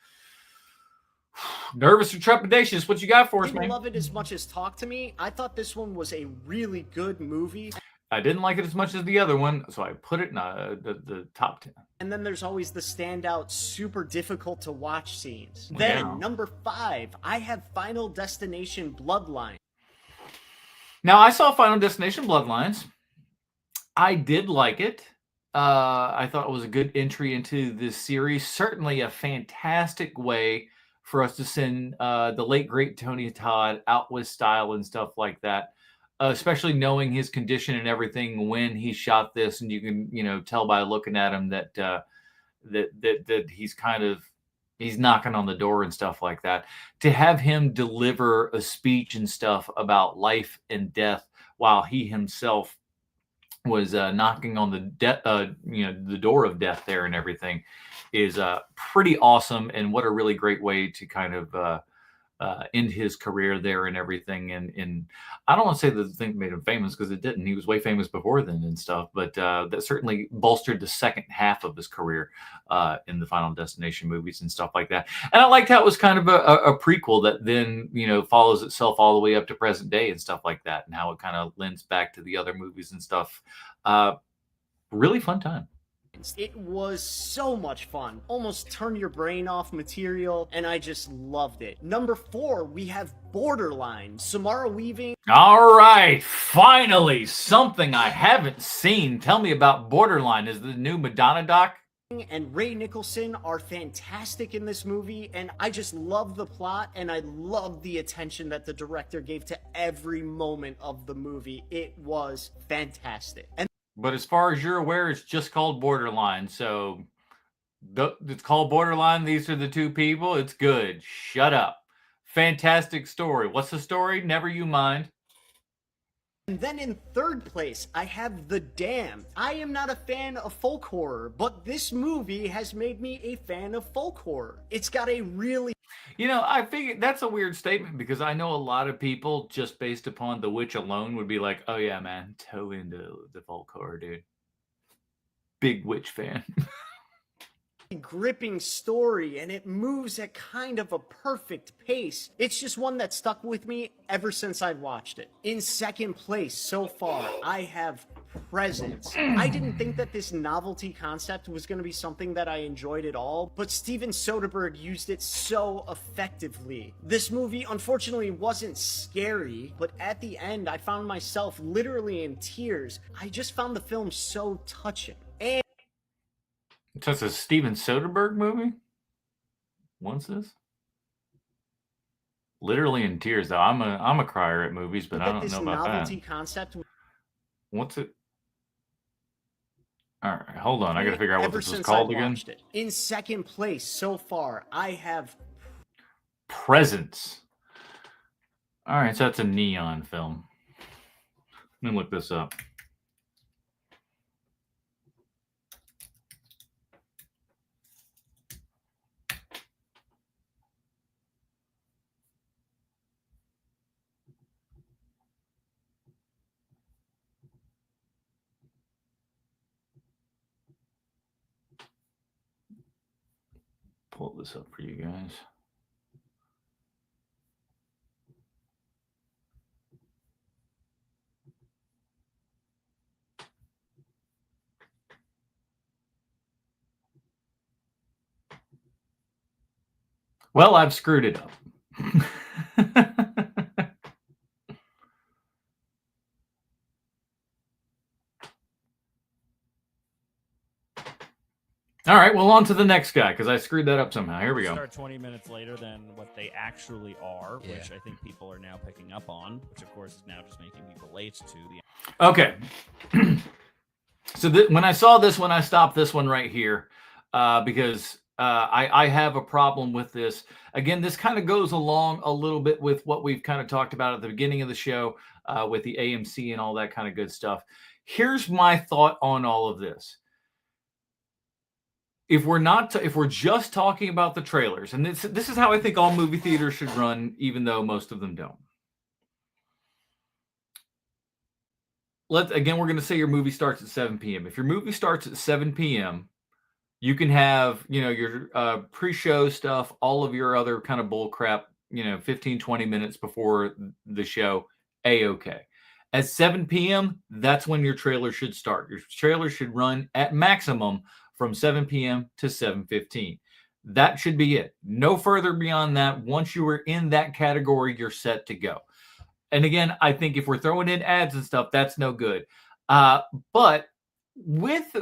nervous or trepidatious. What you got for us, man? I didn't love it as much as Talk to Me. I thought this one was a really good movie. I didn't like it as much as the other one, so I put it in the top 10. And then there's always the standout, super difficult to watch scenes. Then, number 5, I have Final Destination Bloodline. Now, I saw Final Destination Bloodlines. I did like it. I thought it was a good entry into this series. Certainly a fantastic way for us to send the late, great Tony Todd out with style and stuff like that. Especially knowing his condition and everything when he shot this, and you can tell by looking at him that that he's knocking on the door and stuff like that. To have him deliver a speech and stuff about life and death while he himself was knocking on the door of death there and everything is pretty awesome, and what a really great way to kind of end his career there and everything. And I don't want to say that the thing made him famous, because it didn't. He was way famous before then and stuff, but that certainly bolstered the second half of his career in the Final Destination movies and stuff like that. And I liked how it was kind of a prequel that then, follows itself all the way up to present day and stuff like that, and how it kind of lends back to the other movies and stuff. Really fun time. It was so much fun. Almost turn your brain off material, and I just loved it. Number 4, we have Borderline. Samara Weaving. All right, finally, something I haven't seen. Tell me about Borderline. Is the new Madonna doc? And Ray Nicholson are fantastic in this movie, and I just love the plot, and I love the attention that the director gave to every moment of the movie. It was fantastic. But as far as you're aware, it's just called Borderline. So it's called Borderline. These are the 2 people. It's good. Shut up. Fantastic story. What's the story? Never you mind. And then in third place, I have The Damned. I am not a fan of folk horror, but this movie has made me a fan of folk horror. It's got a really... I figured that's a weird statement because I know a lot of people just based upon The Witch alone would be like, oh yeah, man, toe into the folk horror, dude. Big Witch fan. Gripping story, and it moves at kind of a perfect pace. It's just one that stuck with me ever since I'd watched it. In second place so far, I have Presence. I didn't think that this novelty concept was going to be something that I enjoyed at all, but Steven Soderbergh used it so effectively. This movie unfortunately wasn't scary, but at the end I found myself literally in tears. I just found the film so touching. And So it's a Steven Soderbergh movie? What's this? Literally in tears, though. I'm a crier at movies, but I don't know about that. Novelty concept. What's it? All right, hold on. I got to figure out what this was called again. In second place so far, I have Presence. All right, so that's a neon film. Let me look this up. Pull this up for you guys. Well, I've screwed it up. All right, well, on to the next guy, because I screwed that up somehow. Here we go. Start 20 minutes later than what they actually are, which I think people are now picking up on, which, of course, is now just making people late to the... Okay. So when I saw this one, I stopped this one right here because I have a problem with this. Again, this kind of goes along a little bit with what we've kind of talked about at the beginning of the show with the AMC and all that kind of good stuff. Here's my thought on all of this. If we're just talking about the trailers, and this is how I think all movie theaters should run, even though most of them don't. We're going to say your movie starts at 7 p.m. If your movie starts at 7 p.m., you can have, your pre-show stuff, all of your other kind of bull crap, 15, 20 minutes before the show, A-okay. At 7 p.m., that's when your trailer should start. Your trailer should run at maximum from 7 p.m. to 7:15. That should be it. No further beyond that. Once you are in that category, you're set to go. And again, I think if we're throwing in ads and stuff, that's no good. But with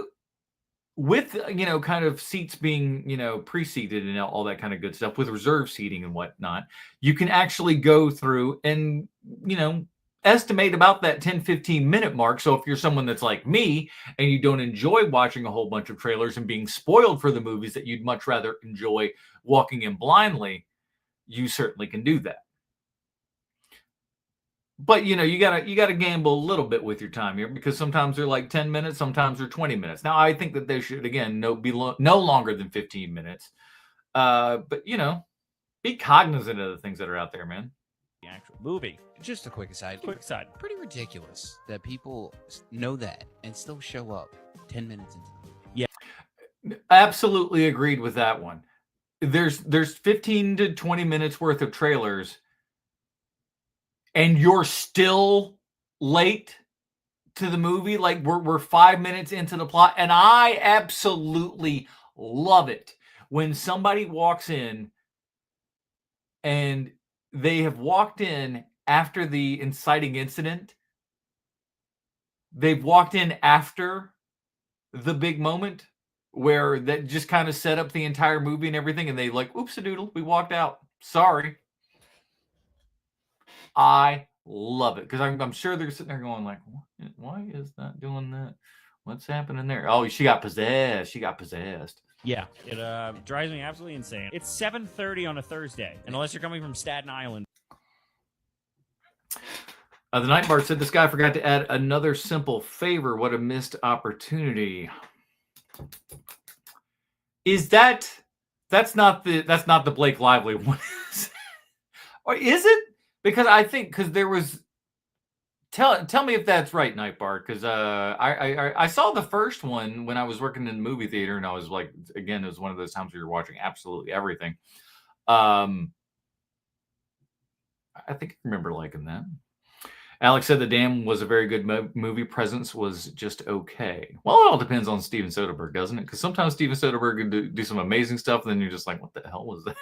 kind of seats being, pre-seated and all that kind of good stuff, with reserve seating and whatnot, you can actually go through and, estimate about that 10-15 minute mark. So if you're someone that's like me and you don't enjoy watching a whole bunch of trailers and being spoiled for the movies that you'd much rather enjoy walking in blindly, you certainly can do that. But you gotta gamble a little bit with your time here, because sometimes they're like 10 minutes, sometimes they're 20 minutes. Now I think that they should again be no longer than 15 minutes. But be cognizant of the things that are out there, man. The actual movie. Just a quick aside. Pretty ridiculous that people know that and still show up 10 minutes into the movie. Yeah. Absolutely agreed with that one. There's 15 to 20 minutes worth of trailers and you're still late to the movie. Like we're 5 minutes into the plot, and I absolutely love it when somebody walks in and they have walked in after the inciting incident. They've walked in after the big moment where that just kind of set up the entire movie and everything. And they like, oops-a-doodle, we walked out. Sorry. I love it because I'm sure they're sitting there going like, why is that doing that? What's happening there? Oh, she got possessed. Yeah, it drives me absolutely insane. It's 7:30 on a Thursday, and unless you're coming from Staten Island. The Night Bart said this guy forgot to add another simple favor. What a missed opportunity. Is that's not the Blake Lively one? Or is it? Because I think there was. Tell me if that's right, Nightbar, because I saw the first one when I was working in the movie theater, and I was like, again, it was one of those times where you're watching absolutely everything. I think I remember liking that. Alex said The Dam was a very good movie. Presence was just okay. Well, it all depends on Steven Soderbergh, doesn't it? Because sometimes Steven Soderbergh can do some amazing stuff, and then you're just like, what the hell was that?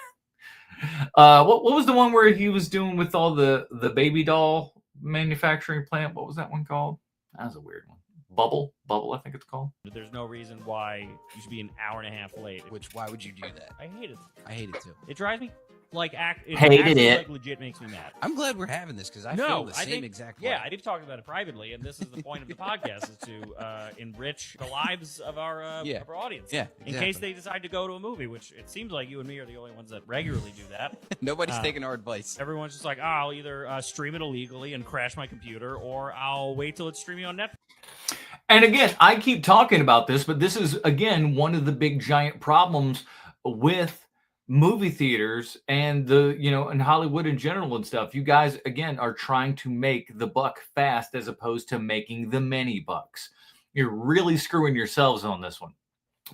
What was the one where he was doing with all the baby doll manufacturing plant? What was that one called? That was a weird one. Bubble, I think it's called. There's no reason why you should be an hour and a half late. Why would you do that? I hate it. I hate it too. It drives me Hated it. Like legit makes me mad. I'm glad we're having this because I feel the same think, exact way. Yeah, I did talk about it privately, and this is the point of the podcast is to enrich the lives of our audience. Yeah, exactly. In case they decide to go to a movie, which it seems like you and me are the only ones that regularly do that. Nobody's taking our advice. Everyone's just like, I'll either stream it illegally and crash my computer, or I'll wait till it's streaming on Netflix. And again, I keep talking about this, but this is, again, one of the big giant problems with movie theaters and and Hollywood in general and stuff. You guys, again, are trying to make the buck fast as opposed to making the many bucks. You're really screwing yourselves on this one,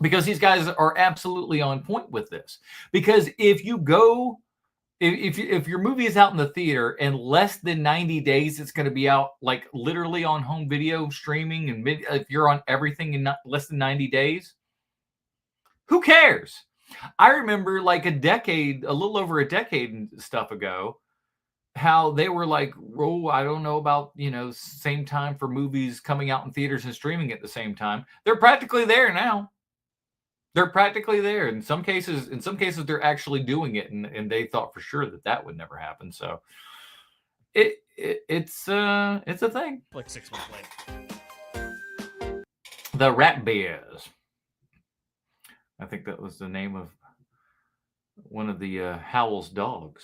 because these guys are absolutely on point with this. Because if you go, if your movie is out in the theater in less than 90 days, it's going to be out like literally on home video streaming, and if you're on everything in less than 90 days, who cares? I remember like a little over a decade and stuff ago, how they were like, oh, I don't know about, same time for movies coming out in theaters and streaming at the same time. They're practically there now. They're practically there. In some cases, they're actually doing it, and they thought for sure that would never happen. So it's a thing. Like 6 months later. The Rat Bears. I think that was the name of one of the Howell's dogs.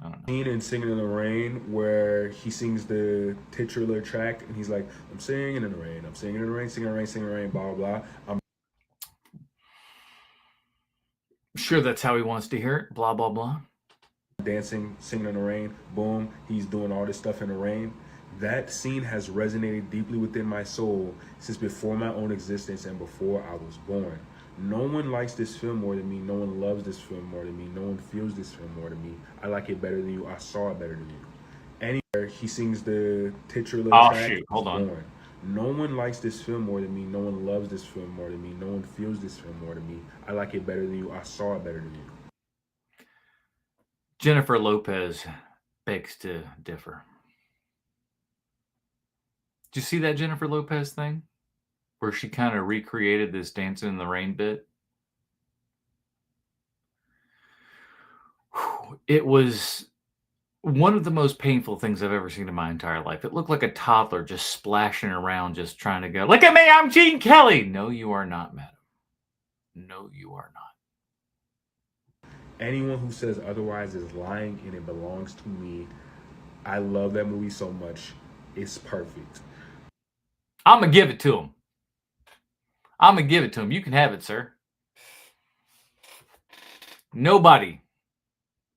I don't know. And Singing in the Rain, where he sings the titular track, and he's like, I'm singing in the rain, I'm singing in the rain, singing in the rain, singing in the rain, blah, blah, blah. I'm sure that's how he wants to hear it, blah, blah, blah. Dancing, singing in the rain, boom, he's doing all this stuff in the rain. That scene has resonated deeply within my soul since before my own existence and before I was born. No one likes this film more than me. No one loves this film more than me. No one feels this film more than me. I like it better than you. I saw it better than you. Anywhere he sings the titular track. Shoot. Hold on. No one likes this film more than me. No one loves this film more than me. No one feels this film more than me. I like it better than you. I saw it better than you. Jennifer Lopez begs to differ. Did you see that Jennifer Lopez thing, where she kind of recreated this Dancing in the Rain bit? It was one of the most painful things I've ever seen in my entire life. It looked like a toddler just splashing around, just trying to go, look at me, I'm Gene Kelly. No, you are not, madam. No, you are not. Anyone who says otherwise is lying, and it belongs to me. I love that movie so much. It's perfect. I'm going to give it to him. I'm going to give it to him. You can have it, sir. Nobody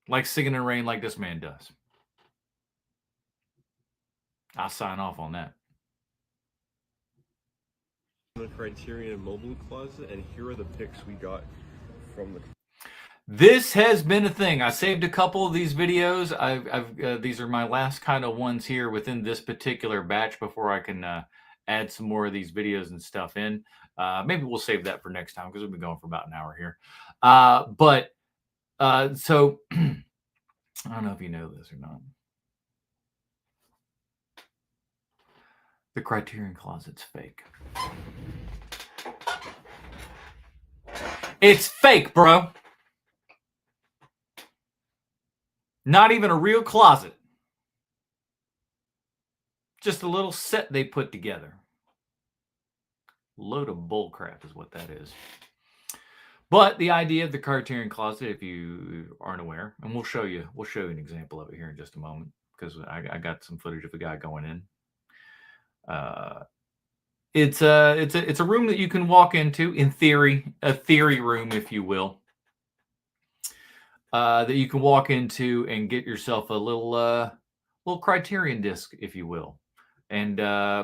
likes singing in the rain like this man does. I'll sign off on that. The Criterion mobile closet, and here are the pics we got from the. This has been a thing. I saved a couple of these videos. These are my last kind of ones here within this particular batch before I can add some more of these videos and stuff in. Maybe we'll save that for next time because we've been going for about an hour here. So I don't know if you know this or not. The Criterion Closet's fake. It's fake, bro. Not even a real closet. Just a little set they put together. Load of bull crap is what that is. But the idea of the Criterion Closet, if you aren't aware, and we'll show you an example of it here in just a moment, because I got some footage of a guy going in. It's a room that you can walk into, in theory, a theory room, if you will. that you can walk into and get yourself a little Criterion disc, if you will. And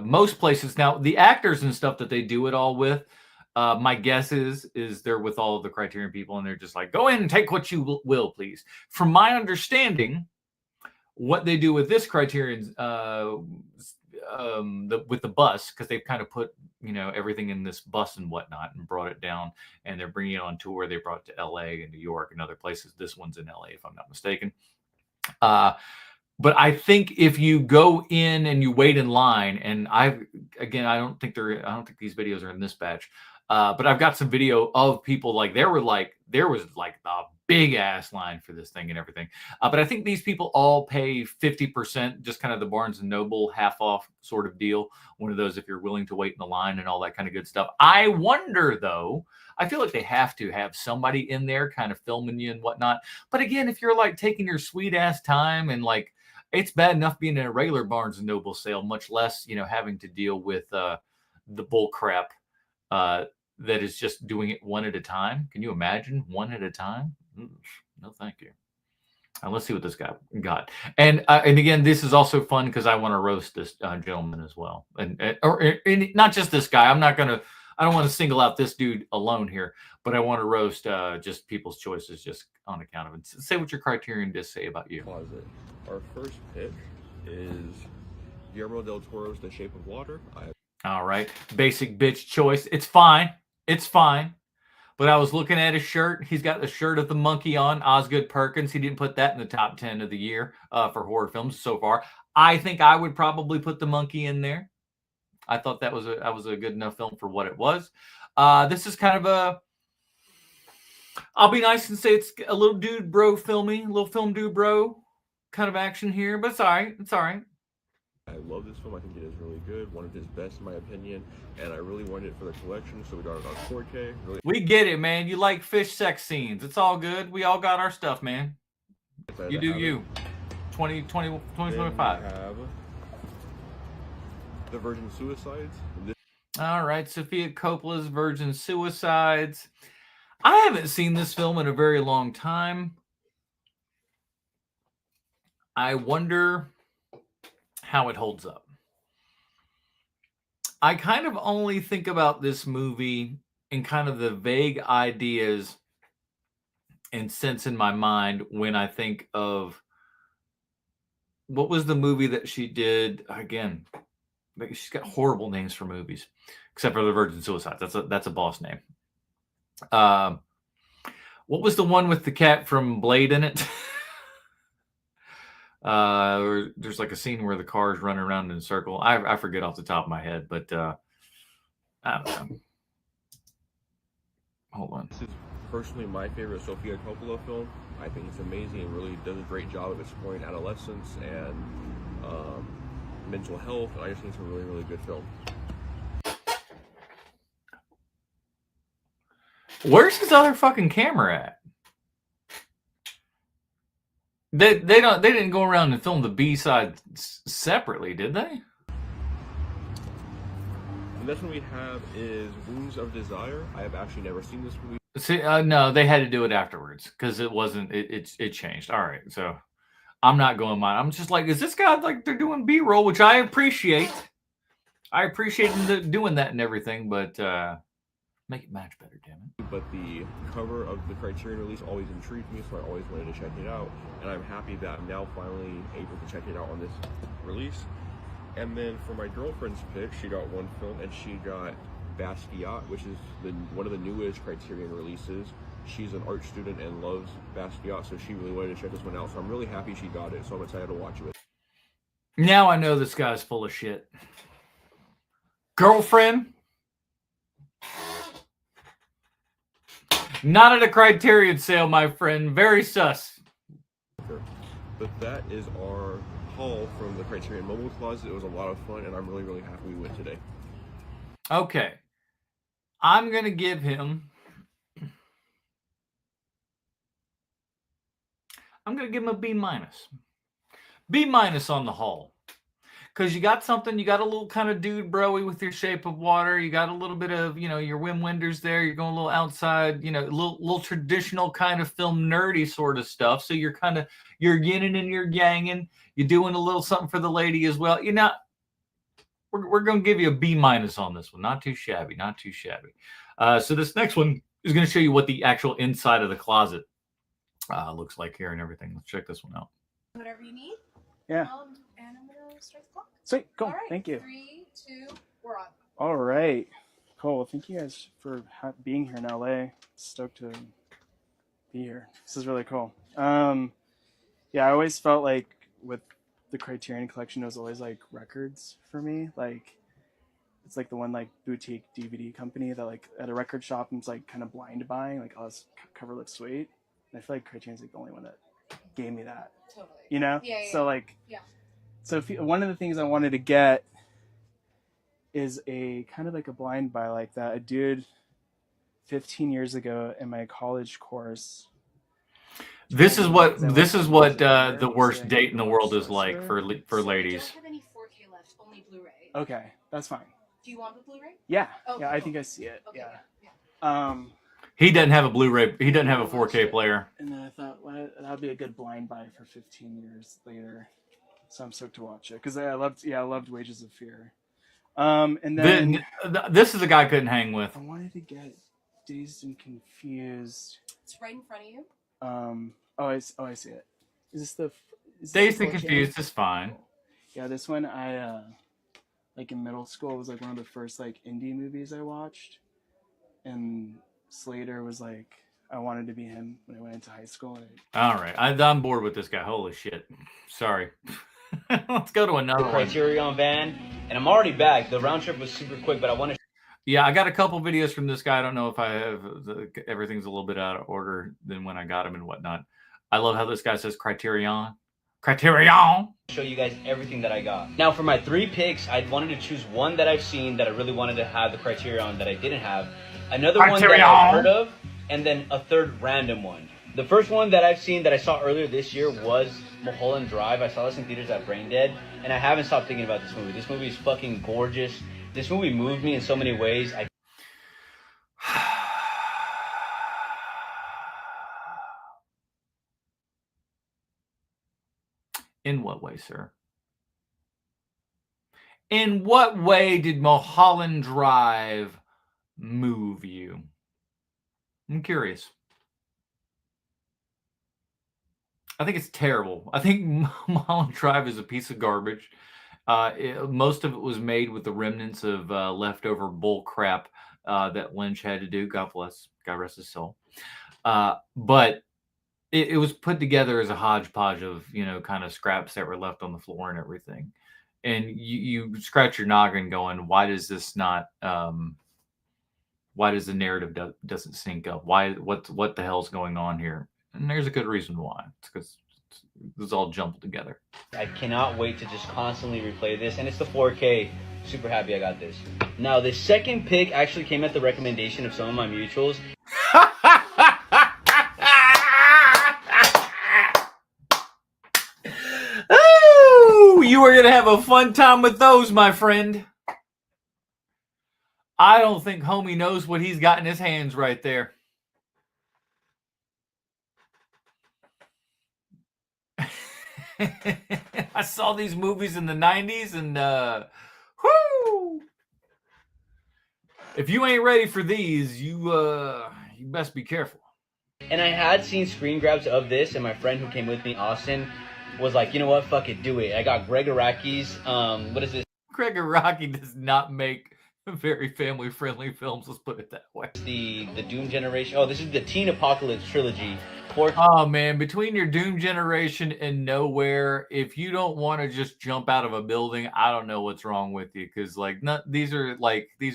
most places now, the actors and stuff that they do it all with, my guess is they're with all of the Criterion people, and they're just like, go in and take what you will, please. From my understanding, what they do with this Criterion, with the bus, because they've kind of put everything in this bus and whatnot and brought it down, and they're bringing it on tour. They brought it to LA and New York and other places. This one's in LA, if I'm not mistaken. But I think if you go in and you wait in line, and I don't think these videos are in this batch, but I've got some video of people there was a big ass line for this thing and everything. But I think these people all pay 50%, just kind of the Barnes and Noble half off sort of deal. One of those, if you're willing to wait in the line and all that kind of good stuff. I wonder though, I feel like they have to have somebody in there kind of filming you and whatnot. But again, if you're taking your sweet ass time and it's bad enough being in a regular Barnes and Noble sale, much less, having to deal with the bull crap that is just doing it one at a time. Can you imagine one at a time? No, thank you. Let's see what this guy got. And again, this is also fun because I want to roast this gentleman as well. And not just this guy. I don't want to single out this dude alone here, but I want to roast just people's choices just on account of it. Say what your Criterion discs say about you. Closet. Our first pick is Guillermo del Toro's The Shape of Water. All right. Basic bitch choice. It's fine. It's fine. But I was looking at his shirt. He's got the shirt of the monkey on, Osgood Perkins. He didn't put that in the top 10 of the year for horror films so far. I think I would probably put the monkey in there. I thought that was a good enough film for what it was. This is kind of I'll be nice and say it's a little dude bro filmy, little film dude bro kind of action here, but it's all right. It's all right. I love this film. I think it is really good. One of his best, in my opinion. And I really wanted it for the collection, so we got it on 4K. We get it, man. You like fish sex scenes. It's all good. We all got our stuff, man. You do you. 2025. Have The Virgin Suicides. All right, Sofia Coppola's Virgin Suicides. I haven't seen this film in a very long time. I wonder how it holds up. I kind of only think about this movie in kind of the vague ideas and sense in my mind when I think of what was the movie that she did again. She's got horrible names for movies, except for The Virgin Suicides. That's a boss name. What was the one with the cat from Blade in it? There's like a scene where the cars run around in a circle. I forget off the top of my head, but I don't know. Hold on. This is personally my favorite Sofia Coppola film. I think it's amazing and really does a great job of exploring adolescence and mental health. I just think it's a really, really good film. Where's his other fucking camera at? They didn't go around and film the B-side separately, did they? The next one we have is Wounds of Desire. I have actually never seen this movie. See, no, they had to do it afterwards because it wasn't. It changed. All right, so I'm not going mine. I'm just like, is this guy like they're doing B-roll, which I appreciate. I appreciate them doing that and everything, but make it match better, damn it. But the cover of the Criterion release always intrigued me, so I always wanted to check it out. And I'm happy that I'm now finally able to check it out on this release. And then for my girlfriend's pick, she got one film, and she got Basquiat, which is one of the newest Criterion releases. She's an art student and loves Basquiat, so she really wanted to check this one out. So I'm really happy she got it, so I'm excited to watch it. Now I know this guy's full of shit. Girlfriend? Not at a Criterion sale, my friend. Very sus. But that is our haul from the Criterion Mobile Closet. It was a lot of fun, and I'm really, really happy we went today. Okay. I'm going to give him... I'm going to give him a B-. B- on the haul. because you got something. You got a little kind of dude broy with your Shape of Water. You got a little bit of, your Wim Wenders there. You're going a little outside, a little traditional kind of film nerdy sort of stuff. So you're yinning and you're yanging. You're doing a little something for the lady as well. We're going to give you a B- on this one. Not too shabby. Not too shabby. So this next one is going to show you what the actual inside of the closet looks like here and everything. Let's check this one out. Whatever you need. Yeah. And I'm going to start the clock. Sweet. Cool. All right. Thank you. 3, 2, we're on. All right. Cool. Well, thank you guys for being here in LA. Stoked to be here. This is really cool. Yeah, I always felt like with the Criterion Collection, it was always like records for me. Like, it's like the one like boutique DVD company that like at a record shop I'm like kind of blind buying. Like, oh, this cover looks sweet. And I feel like Criterion's like the only one that gave me that. Totally. Yeah. So like, yeah. So one of the things I wanted to get is a kind of like a blind buy like that. A dude 15 years ago in my college course. This is what the worst date in the world is like for ladies. I don't have any 4K left, only Blu-ray. Okay, that's fine. Do you want the Blu-ray? Yeah. Oh, yeah, cool. I think I see it. Okay, yeah. He doesn't have a Blu-ray. He doesn't have a 4K player. And then I thought, well, that'd be a good blind buy for 15 years later. So I'm stoked to watch it because I loved Wages of Fear. And then this is a guy I couldn't hang with. I wanted to get Dazed and Confused. It's right in front of you. I see it. Is this Dazed and Confused is fine. Yeah, this one I like in middle school, it was like one of the first like indie movies I watched, and Slater was like, I wanted to be him when I went into high school. All right, I'm bored with this guy. Holy shit! Sorry. Let's go to another one. Criterion van, and I'm already back. The round trip was super quick, but I want to. Yeah, I got a couple videos from this guy. I don't know if I have everything's a little bit out of order than when I got him and whatnot. I love how this guy says Criterion. Criterion. Show you guys everything that I got. Now, for my 3 picks, I wanted to choose one that I've seen that I really wanted to have the Criterion that I didn't have, another one that I've heard of, and then a third random one. The first one that I've seen that I saw earlier this year was Mulholland Drive. I saw this in theaters at Brain Dead, and I haven't stopped thinking about this movie. This movie is fucking gorgeous. This movie moved me in so many ways. In what way, sir? In what way did Mulholland Drive move you? I'm curious. I think it's terrible. I think Mulholland Drive is a piece of garbage. Most of it was made with the remnants of leftover bull crap that Lynch had to do. God bless. God rest his soul. But it was put together as a hodgepodge of, kind of scraps that were left on the floor and everything. And you scratch your noggin going, why does this not, why does the narrative doesn't sync up? What the hell's going on here? And there's a good reason why. It's because it's all jumbled together. I cannot wait to just constantly replay this, and it's the 4K. Super happy I got this. Now, the second pick actually came at the recommendation of some of my mutuals. Oh, you are going to have a fun time with those, my friend. I don't think homie knows what he's got in his hands right there. I saw these movies in the 90s and whoo! If you ain't ready for these, you best be careful. And I had seen screen grabs of this, and my friend who came with me, Austin, was like, you know what, fuck it, do it. I got Greg Araki's, what is this? Greg Araki does not make very family-friendly films, let's put it that way. The Doom Generation. Oh, this is the Teen Apocalypse trilogy. Oh, man, between your Doom Generation and Nowhere, if you don't want to just jump out of a building, I don't know what's wrong with you, because, these are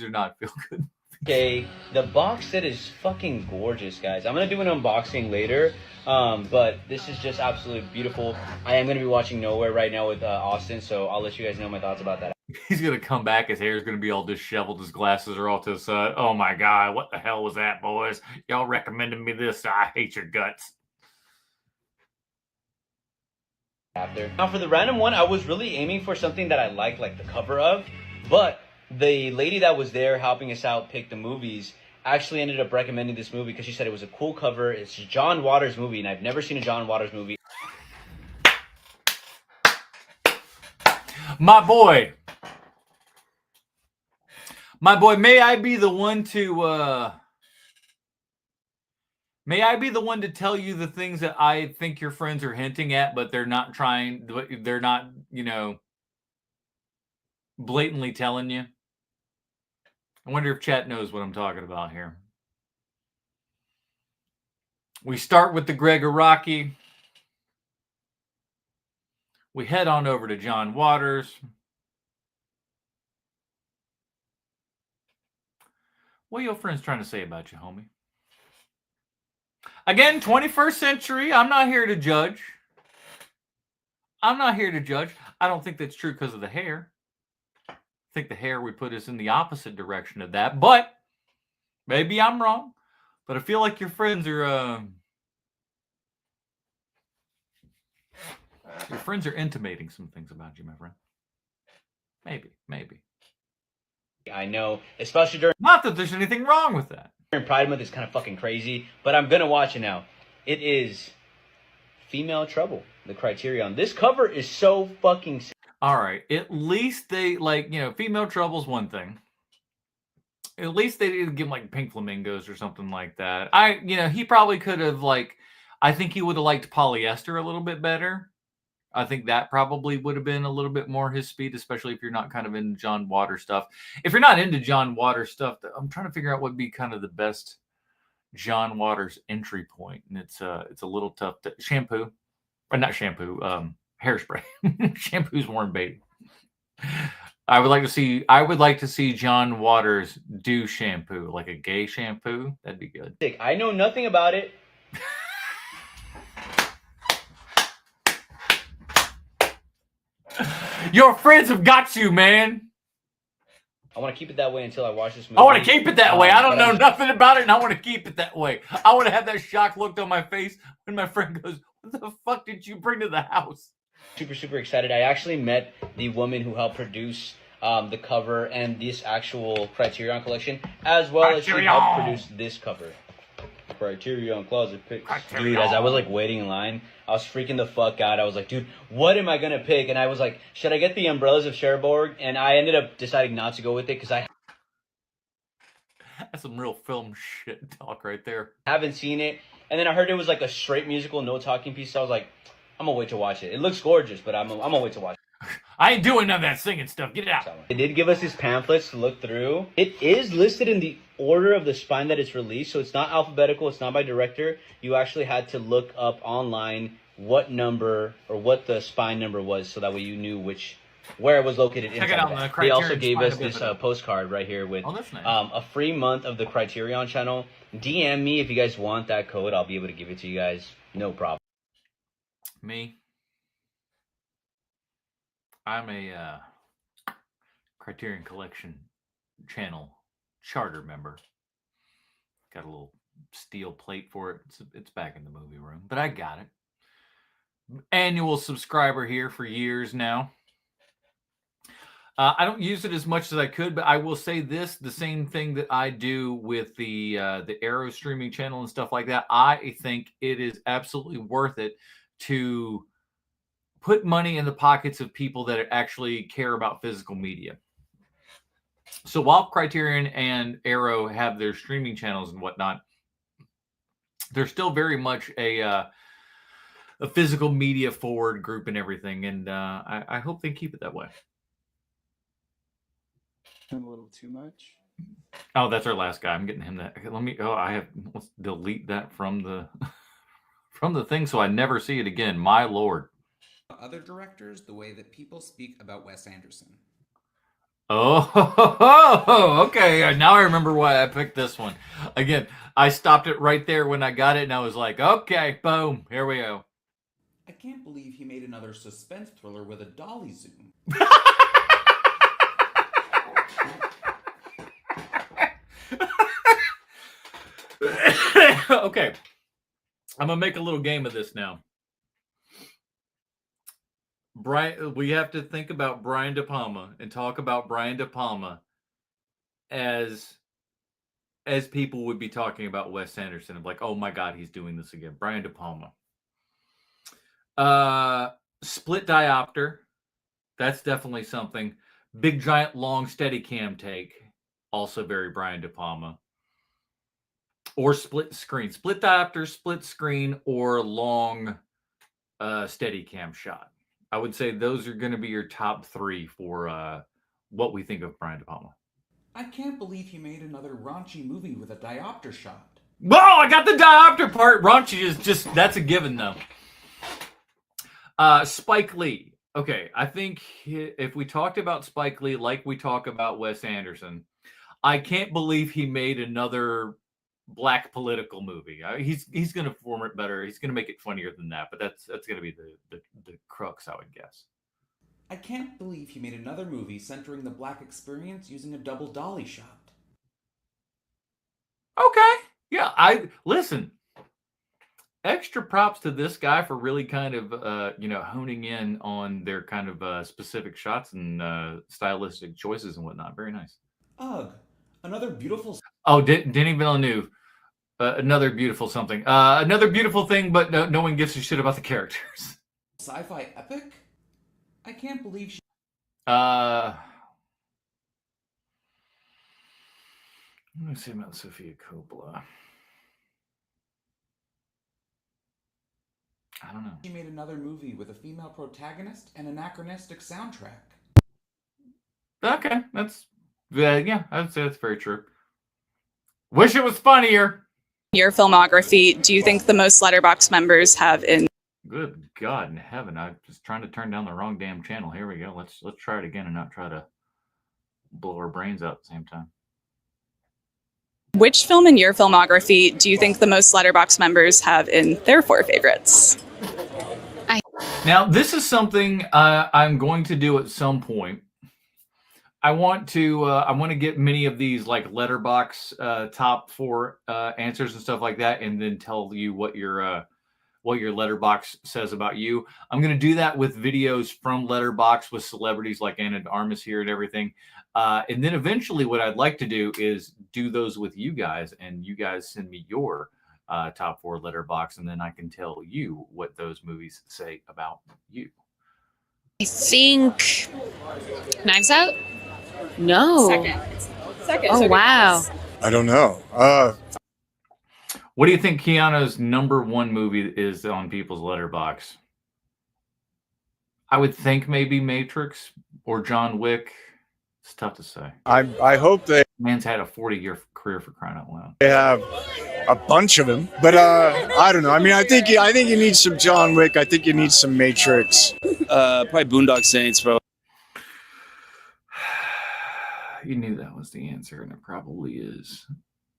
not feel-good. Okay, the box set is fucking gorgeous, guys. I'm going to do an unboxing later, but this is just absolutely beautiful. I am going to be watching Nowhere right now with Austin, so I'll let you guys know my thoughts about that. He's going to come back, his hair is going to be all disheveled, his glasses are all to the side. Oh my God, what the hell was that, boys? Y'all recommended me this, I hate your guts. after. Now for the random one, I was really aiming for something that I like the cover of, but the lady that was there helping us out pick the movies actually ended up recommending this movie because she said it was a cool cover. It's a John Waters movie, and I've never seen a John Waters movie. My boy, may I be the one to tell you the things that I think your friends are hinting at, but they're not, blatantly telling you? I wonder if chat knows what I'm talking about here. We start with the Gregoraki. We head on over to John Waters. What are your friends trying to say about you, homie? Again, 21st century. I'm not here to judge. I don't think that's true because of the hair. I think the hair would put us in the opposite direction of that. But maybe I'm wrong. But I feel like your friends are... your friends are intimating some things about you, my friend. Maybe. I know, especially during... Not that there's anything wrong with that. During Pride Month is kind of fucking crazy, but I'm going to watch it now. It is Female Trouble, the Criterion. This cover is so fucking... All right. At least they, Female Trouble's one thing. At least they didn't give him, Pink Flamingos or something like that. He probably could have, I think he would have liked Polyester a little bit better. I think that probably would have been a little bit more his speed, especially if you're not kind of into John Waters stuff. If you're not into John Waters stuff, I'm trying to figure out what would be kind of the best John Waters entry point. And it's a little tough to... Shampoo. Or not shampoo. Hairspray. Shampoo's warm bait. I would like to see John Waters do shampoo, like a gay shampoo. That'd be good. I know nothing about it. Your friends have got you, man. I want to keep it that way until I watch this movie. I want to keep it that way. I don't know nothing about it, and I want to keep it that way. I want to have that shocked look on my face when my friend goes, "What the fuck did you bring to the house?" Super excited. I actually met the woman who helped produce the cover and this actual Criterion collection, as well as she helped produce this cover. Criterion Closet Picks. Dude, as I was waiting in line, I was freaking the fuck out. I was like, dude, what am I gonna pick? And I was like, should I get the Umbrellas of Cherbourg? And I ended up deciding not to go with it because I... That's some real film shit talk right there. Haven't seen it. And then I heard it was a straight musical, no talking piece. So I was like, I'm gonna wait to watch it. It looks gorgeous, but I'm gonna wait to watch it. I ain't doing none of that singing stuff. Get it out. They did give us these pamphlets to look through. It is listed in the order of the spine that it's released, so it's not alphabetical. It's not by director. You actually had to look up online what number or what the spine number was, so that way you knew where it was located inside. They also gave us this postcard right here with a free month of the Criterion channel. DM me if you guys want that code. I'll be able to give it to you guys. No problem. Me? I'm a Criterion Collection channel charter member. Got a little steel plate for it. It's back in the movie room, but I got it. Annual subscriber here for years now. I don't use it as much as I could, but I will say this, the same thing that I do with the Arrow streaming channel and stuff like that. I think it is absolutely worth it to put money in the pockets of people that actually care about physical media. So while Criterion and Arrow have their streaming channels and whatnot, they're still very much a physical media forward group and everything. And I hope they keep it that way. A little too much. Oh, that's our last guy. I'm getting him that. Let's delete that from the from the thing so I never see it again. My Lord. Other directors, the way that people speak about Wes Anderson. Oh, okay. Now I remember why I picked this one. Again, I stopped it right there when I got it, and I was like, okay, boom, here we go. I can't believe he made another suspense thriller with a dolly zoom. Okay. I'm going to make a little game of this now. we have to think about Brian De Palma and talk about Brian De Palma as people would be talking about Wes Anderson, of like, oh my God, he's doing this again. Brian De Palma. Split diopter. That's definitely something. Big giant long steady cam take. Also very Brian De Palma. Or split screen. Split diopter, split screen, or long steady cam shot. I would say those are going to be your top three for what we think of Brian De Palma. I can't believe he made another raunchy movie with a diopter shot. Whoa, I got the diopter part. Raunchy is just, that's a given though. Spike Lee. Okay, I think if we talked about Spike Lee like we talk about Wes Anderson, I can't believe he made another black political movie. He's going to perform it better. He's going to make it funnier than that, but that's going to be the crux, I would guess. I can't believe he made another movie centering the black experience using a double dolly shot. Okay. Yeah, listen. Extra props to this guy for really kind of honing in on their kind of specific shots and stylistic choices and whatnot. Very nice. Ugh, another beautiful. Oh, Denis Villeneuve. Another beautiful something. Another beautiful thing, but no one gives a shit about the characters. Sci-fi epic? I can't believe she... Let me see about Sofia Coppola. I don't know. She made another movie with a female protagonist and anachronistic soundtrack. Okay, that's... yeah, I would say that's very true. Wish it was funnier. Your filmography, do you think the most Letterboxd members have in... Good God in heaven! I'm just trying to turn down the wrong damn channel. Here we go. Let's try it again and not try to blow our brains out at the same time. Which film in your filmography do you think the most Letterboxd members have in their 4 favorites? Now, this is something I'm going to do at some point. I want to get many of these like Letterboxd top 4 answers and stuff like that, and then tell you what your Letterboxd says about you. I'm going to do that with videos from Letterboxd with celebrities like Anna de Armas here and everything. And then eventually what I'd like to do is do those with you guys, and you guys send me your top 4 Letterboxd, and then I can tell you what those movies say about you. I think Knives Out? No. Second. Oh, wow. I don't know. What do you think Keanu's #1 movie is on people's Letterboxd? I would think maybe Matrix or John Wick. It's tough to say. I hope man's had a 40-year career, for crying out loud. they have a bunch of them, but I don't know. I mean, I think you need some John Wick. I think you need some Matrix. Probably Boondock Saints, bro. You knew that was the answer, and it probably is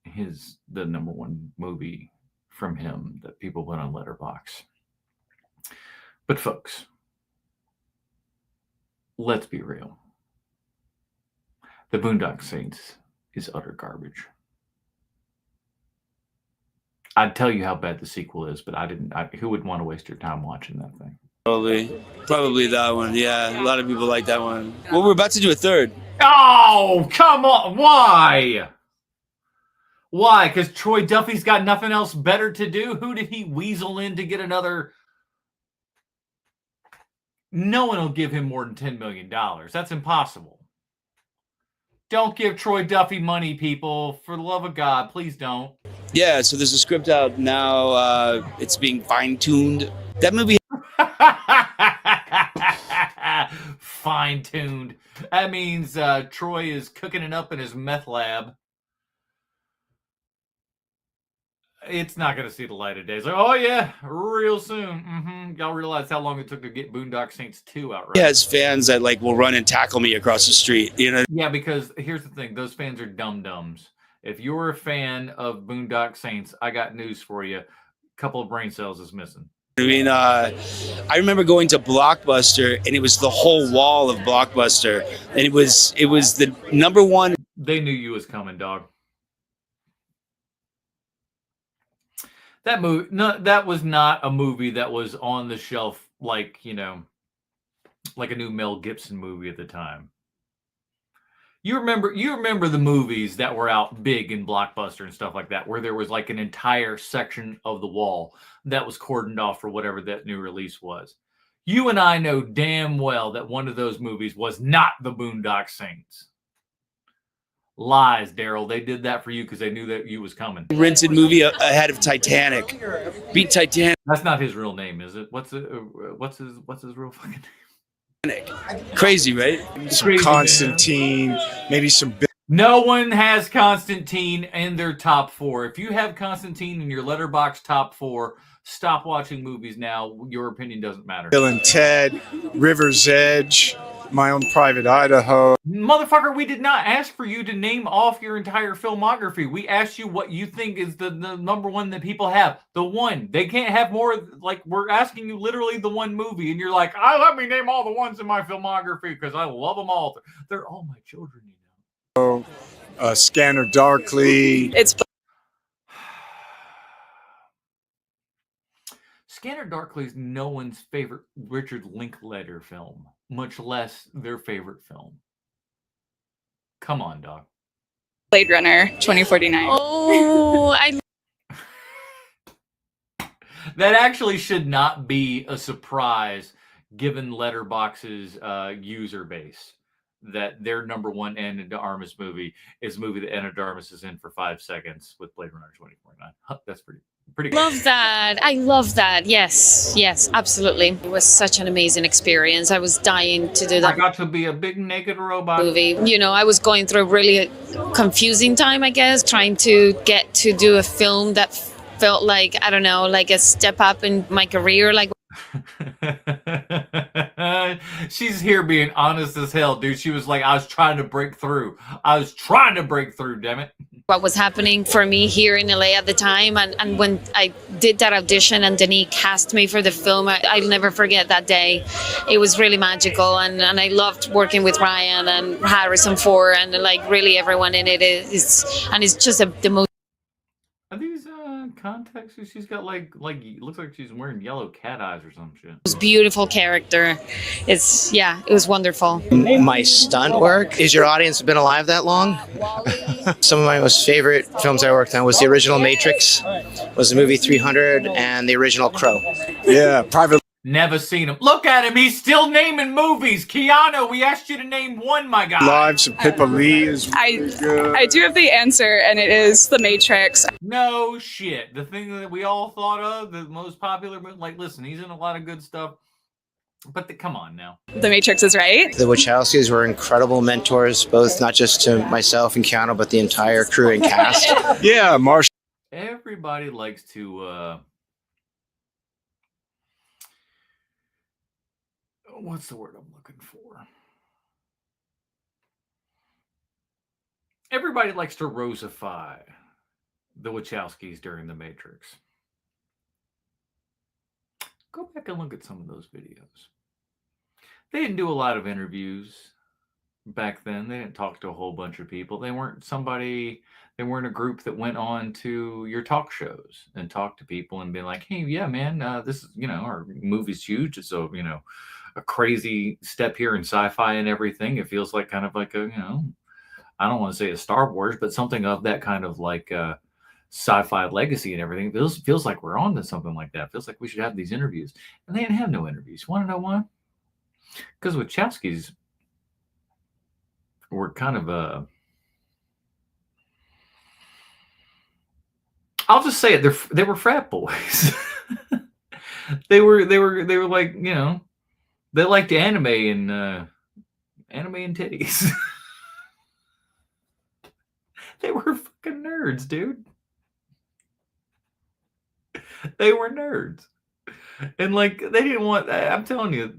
the #1 movie from him that people put on Letterboxd. But folks, let's be real. The Boondock Saints is utter garbage. I'd tell you how bad the sequel is, but who would want to waste your time watching that thing? Probably that one. Yeah, a lot of people like that one. Well, we're about to do a third. Oh, come on. Why? Why? Because Troy Duffy's got nothing else better to do? Who did he weasel in to get another? No one will give him more than $10 million. That's impossible. Don't give Troy Duffy money, people. For the love of God, please don't. Yeah, so there's a script out now. It's being fine-tuned. That movie... Fine-tuned. That means Troy is cooking it up in his meth lab. It's not going to see the light of day. It's like, oh yeah, real soon. Y'all realize how long it took to get Boondock Saints 2 out, right? He has fans that will run and tackle me across the street. Yeah, because here's the thing. Those fans are dum-dums. If you're a fan of Boondock Saints, I got news for you. A couple of brain cells is missing. I mean, I remember going to Blockbuster, and it was the whole wall of Blockbuster, and it was the #1. They knew you was coming, dog. That movie, no, that was not a movie that was on the shelf like, like a new Mel Gibson movie at the time. You remember the movies that were out big in Blockbuster and stuff like that, where there was like an entire section of the wall that was cordoned off for whatever that new release was. You and I know damn well that one of those movies was not the Boondock Saints. Lies, Daryl. They did that for you because they knew that you was coming. Rented movie ahead of Titanic. Beat Titanic. That's not his real name, is it? What's his real fucking name? Crazy, right? Some Crazy, Constantine, maybe some. No one has Constantine in their top 4. If you have Constantine in your Letterboxd top 4, stop watching movies now. Your opinion doesn't matter. Bill and Ted, River's Edge, My Own Private Idaho. Motherfucker, we did not ask for you to name off your entire filmography. We asked you what you think is the number one that people have. The one. They can't have more. Like, we're asking you literally the one movie, and you're like, let me name all the ones in my filmography because I love them all. They're all my children, you know. Scanner Darkly. Scanner Darkly is no one's favorite Richard Linklater film, much less their favorite film. Come on, dog. Blade Runner 2049. Oh, That actually should not be a surprise given Letterboxd's user base. That their number one Ana de Armas movie is a movie that Ana de Armas is in for 5 seconds with Blade Runner 2049. That's pretty good. Love that. I love that. Yes, absolutely. It was such an amazing experience. I was dying to do that. I got to be a big naked robot. Movie. You know, I was going through a really confusing time, I guess, trying to get to do a film that felt like, I don't know, like a step up in my career. Like, she's here being honest as hell, dude. She was like, I was trying to break through. Damn it. What was happening for me here in LA at the time, and when I did that audition and Denis cast me for the film, I'll never forget that day. It was really magical, and I loved working with Ryan and Harrison Ford and like really everyone in it is, and it's just the most. Are these contacts? She's got like it looks like she's wearing yellow cat eyes or some shit. Beautiful character. It was wonderful. My stunt work. Is your audience been alive that long? Some of my most favorite films I worked on was the original Matrix, was the movie 300, and the original Crow. Yeah, Private. Never seen him. Look at him. He's still naming movies. Keanu, we asked you to name one, my guy. Lives of Pippa Lee is really good. I do have the answer, and it is The Matrix. No shit. The thing that we all thought of, the most popular, like, listen, he's in a lot of good stuff. But come on now. The Matrix is right. The Wachowskis were incredible mentors, both not just to myself and Keanu, but the entire crew and cast. Yeah, Marsh. Everybody likes to what's the word I'm looking for? Everybody likes to rosify the Wachowskis during The Matrix. Go back and look at some of those videos. They didn't do a lot of interviews back then. They didn't talk to a whole bunch of people. They weren't a group that went on to your talk shows and talked to people and be like, hey, yeah, man, this is, our movie's huge. So, a crazy step here in sci-fi and everything. It feels like kind of like a, I don't want to say a Star Wars, but something of that kind of like sci-fi legacy and everything. It feels like we're on to something like that. It feels like we should have these interviews. And they didn't have no interviews. You want to know why? Because Wachowskis were kind of I'll just say it. They were frat boys. they were like, they liked anime and titties. They were fucking nerds, dude. They were nerds. And like, they didn't want, I'm telling you.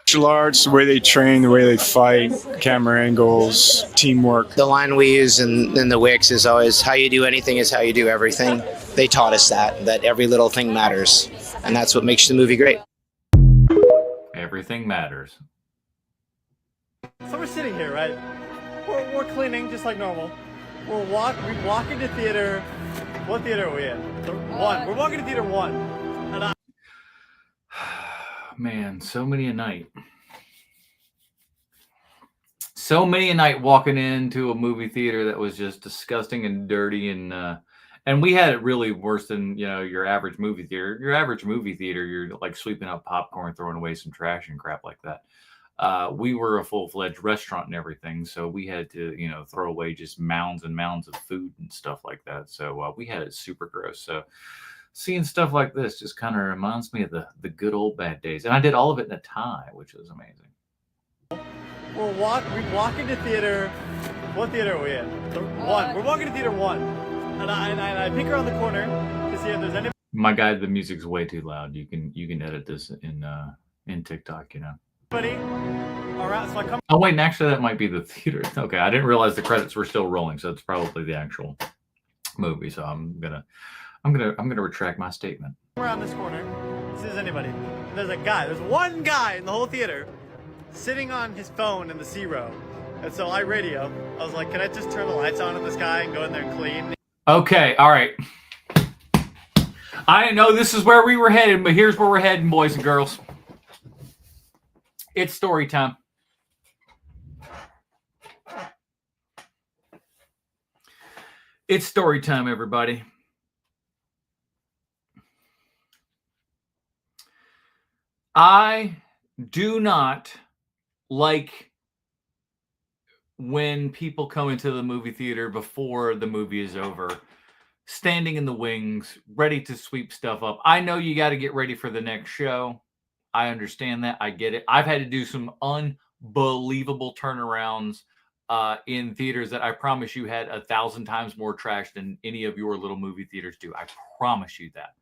Martial arts, the way they train, the way they fight, camera angles, teamwork. The line we use in the Wix is always, how you do anything is how you do everything. They taught us that every little thing matters. And that's what makes the movie great. Everything matters. So we're sitting here, right? We're cleaning just like normal. We walk into theater. What theater are we in? One. We're walking to theater 1. And Man, so many a night. So many a night walking into a movie theater that was just disgusting and dirty, and we had it really worse than your average movie theater. Your average movie theater, you're like sweeping up popcorn, throwing away some trash and crap like that. We were a full-fledged restaurant and everything, so we had to throw away just mounds and mounds of food and stuff like that. So we had it super gross. So seeing stuff like this just kind of reminds me of the good old bad days, and I did all of it in a tie, which was amazing. We walk into theater. What theater are we in? One. We're walking to theater 1, and I peek around the corner to see if there's any. My guy, the music's way too loud. You can edit this in TikTok, Buddy, all right. So I come. Oh wait, and actually that might be the theater. Okay, I didn't realize the credits were still rolling, so it's probably the actual movie. So I'm gonna retract my statement. Around this corner, see if there's anybody. There's a guy. There's one guy in the whole theater sitting on his phone in the C row. And so I radio. I was like, can I just turn the lights on this guy and go in there and clean? Okay, all right. I know this is where we were headed, but here's where we're heading, boys and girls. It's story time. It's story time, everybody. I do not like when people come into the movie theater before the movie is over, standing in the wings, ready to sweep stuff up. I know you got to get ready for the next show. I understand that. I get it. I've had to do some unbelievable turnarounds in theaters that I promise you had 1,000 times more trash than any of your little movie theaters do. I promise you that.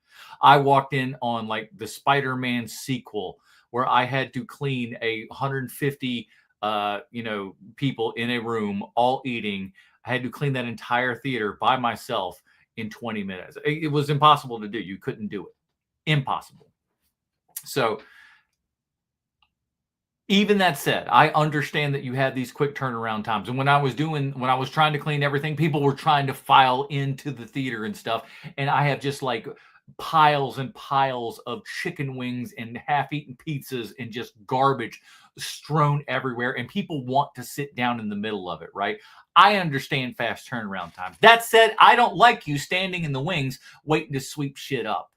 I walked in on like the Spider-Man sequel where I had to clean 150 people in a room all eating. I had to clean that entire theater by myself in 20 minutes. It was impossible to do. You couldn't do it. Impossible. So even that said, I understand that you had these quick turnaround times. And when I was trying to clean everything, people were trying to file into the theater and stuff. And I have just like piles and piles of chicken wings and half-eaten pizzas and just garbage strewn everywhere. And people want to sit down in the middle of it, right? I understand fast turnaround time. That said, I don't like you standing in the wings waiting to sweep shit up.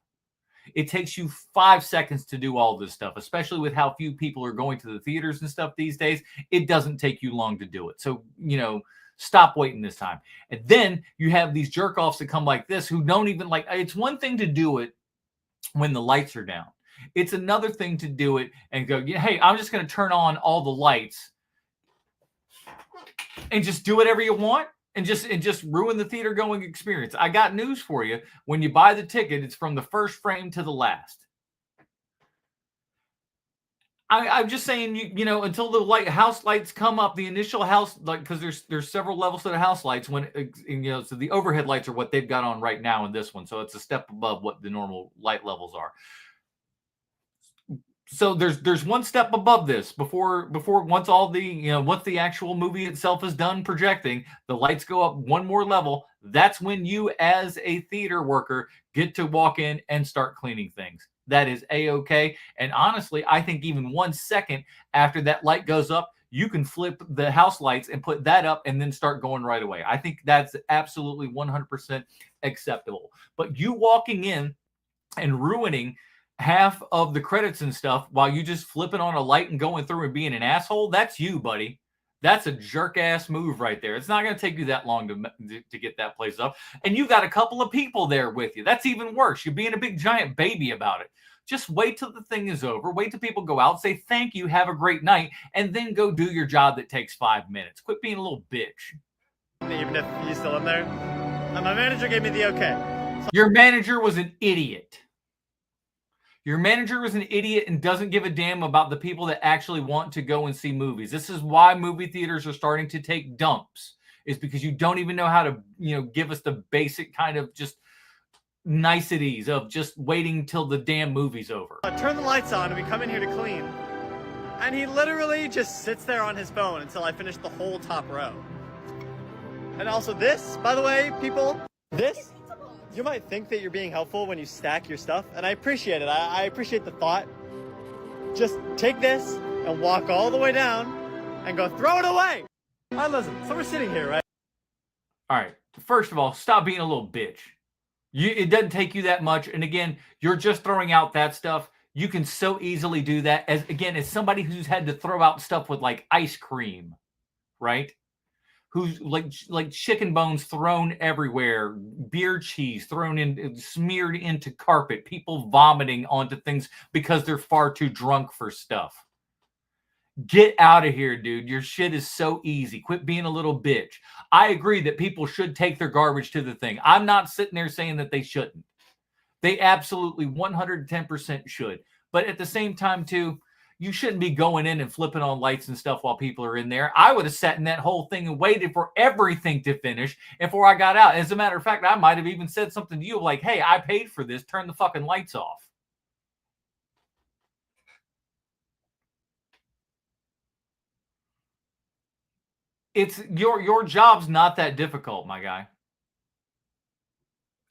It takes you 5 seconds to do all this stuff, especially with how few people are going to the theaters and stuff these days. It doesn't take you long to do it. So, stop waiting this time. And then you have these jerk offs that come like this who don't even like, it's one thing to do it when the lights are down. It's another thing to do it and go, hey, I'm just going to turn on all the lights and just do whatever you want and just ruin the theater going experience. I got news for you. When you buy the ticket, it's from the first frame to the last. I'm just saying, until the house lights come up, the initial house, because there's several levels to the house lights. So the overhead lights are what they've got on right now in this one. So it's a step above what the normal light levels are. So there's one step above this before once the actual movie itself is done projecting, the lights go up one more level. That's when you as a theater worker get to walk in and start cleaning things. That is A-okay. And honestly, I think even 1 second after that light goes up, you can flip the house lights and put that up and then start going right away. I think that's absolutely 100% acceptable. But you walking in and ruining half of the credits and stuff while you just flipping on a light and going through and being an asshole, that's you, buddy. That's a jerk-ass move right there. It's not going to take you that long to get that place up. And you got a couple of people there with you. That's even worse. You're being a big, giant baby about it. Just wait till the thing is over. Wait till people go out, say thank you, have a great night, and then go do your job that takes 5 minutes. Quit being a little bitch. Even if you still in there, my manager gave me the okay. Your manager was an idiot. Your manager was an idiot and doesn't give a damn about the people that actually want to go and see movies. This is why movie theaters are starting to take dumps, is because you don't even know how to, give us the basic kind of just niceties of just waiting till the damn movie's over. I turn the lights on and we come in here to clean. And he literally just sits there on his phone until I finish the whole top row. And also this, by the way, people, this, you might think that you're being helpful when you stack your stuff, and I appreciate it. I appreciate the thought. just take this and walk all the way down and go throw it away. All right, listen, so we're sitting here, right? All right. First of all, stop being a little bitch. It doesn't take you that much. And again, you're just throwing out that stuff. You can so easily do that as somebody who's had to throw out stuff with like ice cream, right? Who's like chicken bones thrown everywhere, beer cheese thrown in, smeared into carpet, people vomiting onto things because they're far too drunk for stuff. Get out of here, dude. Your shit is so easy. Quit being a little bitch. I agree that people should take their garbage to the thing. I'm not sitting there saying that they shouldn't. They absolutely 110% should. But at the same time, too, you shouldn't be going in and flipping on lights and stuff while people are in there. I would have sat in that whole thing and waited for everything to finish before I got out. As a matter of fact, I might have even said something to you like, hey, I paid for this. Turn the fucking lights off. It's your job's not that difficult, my guy.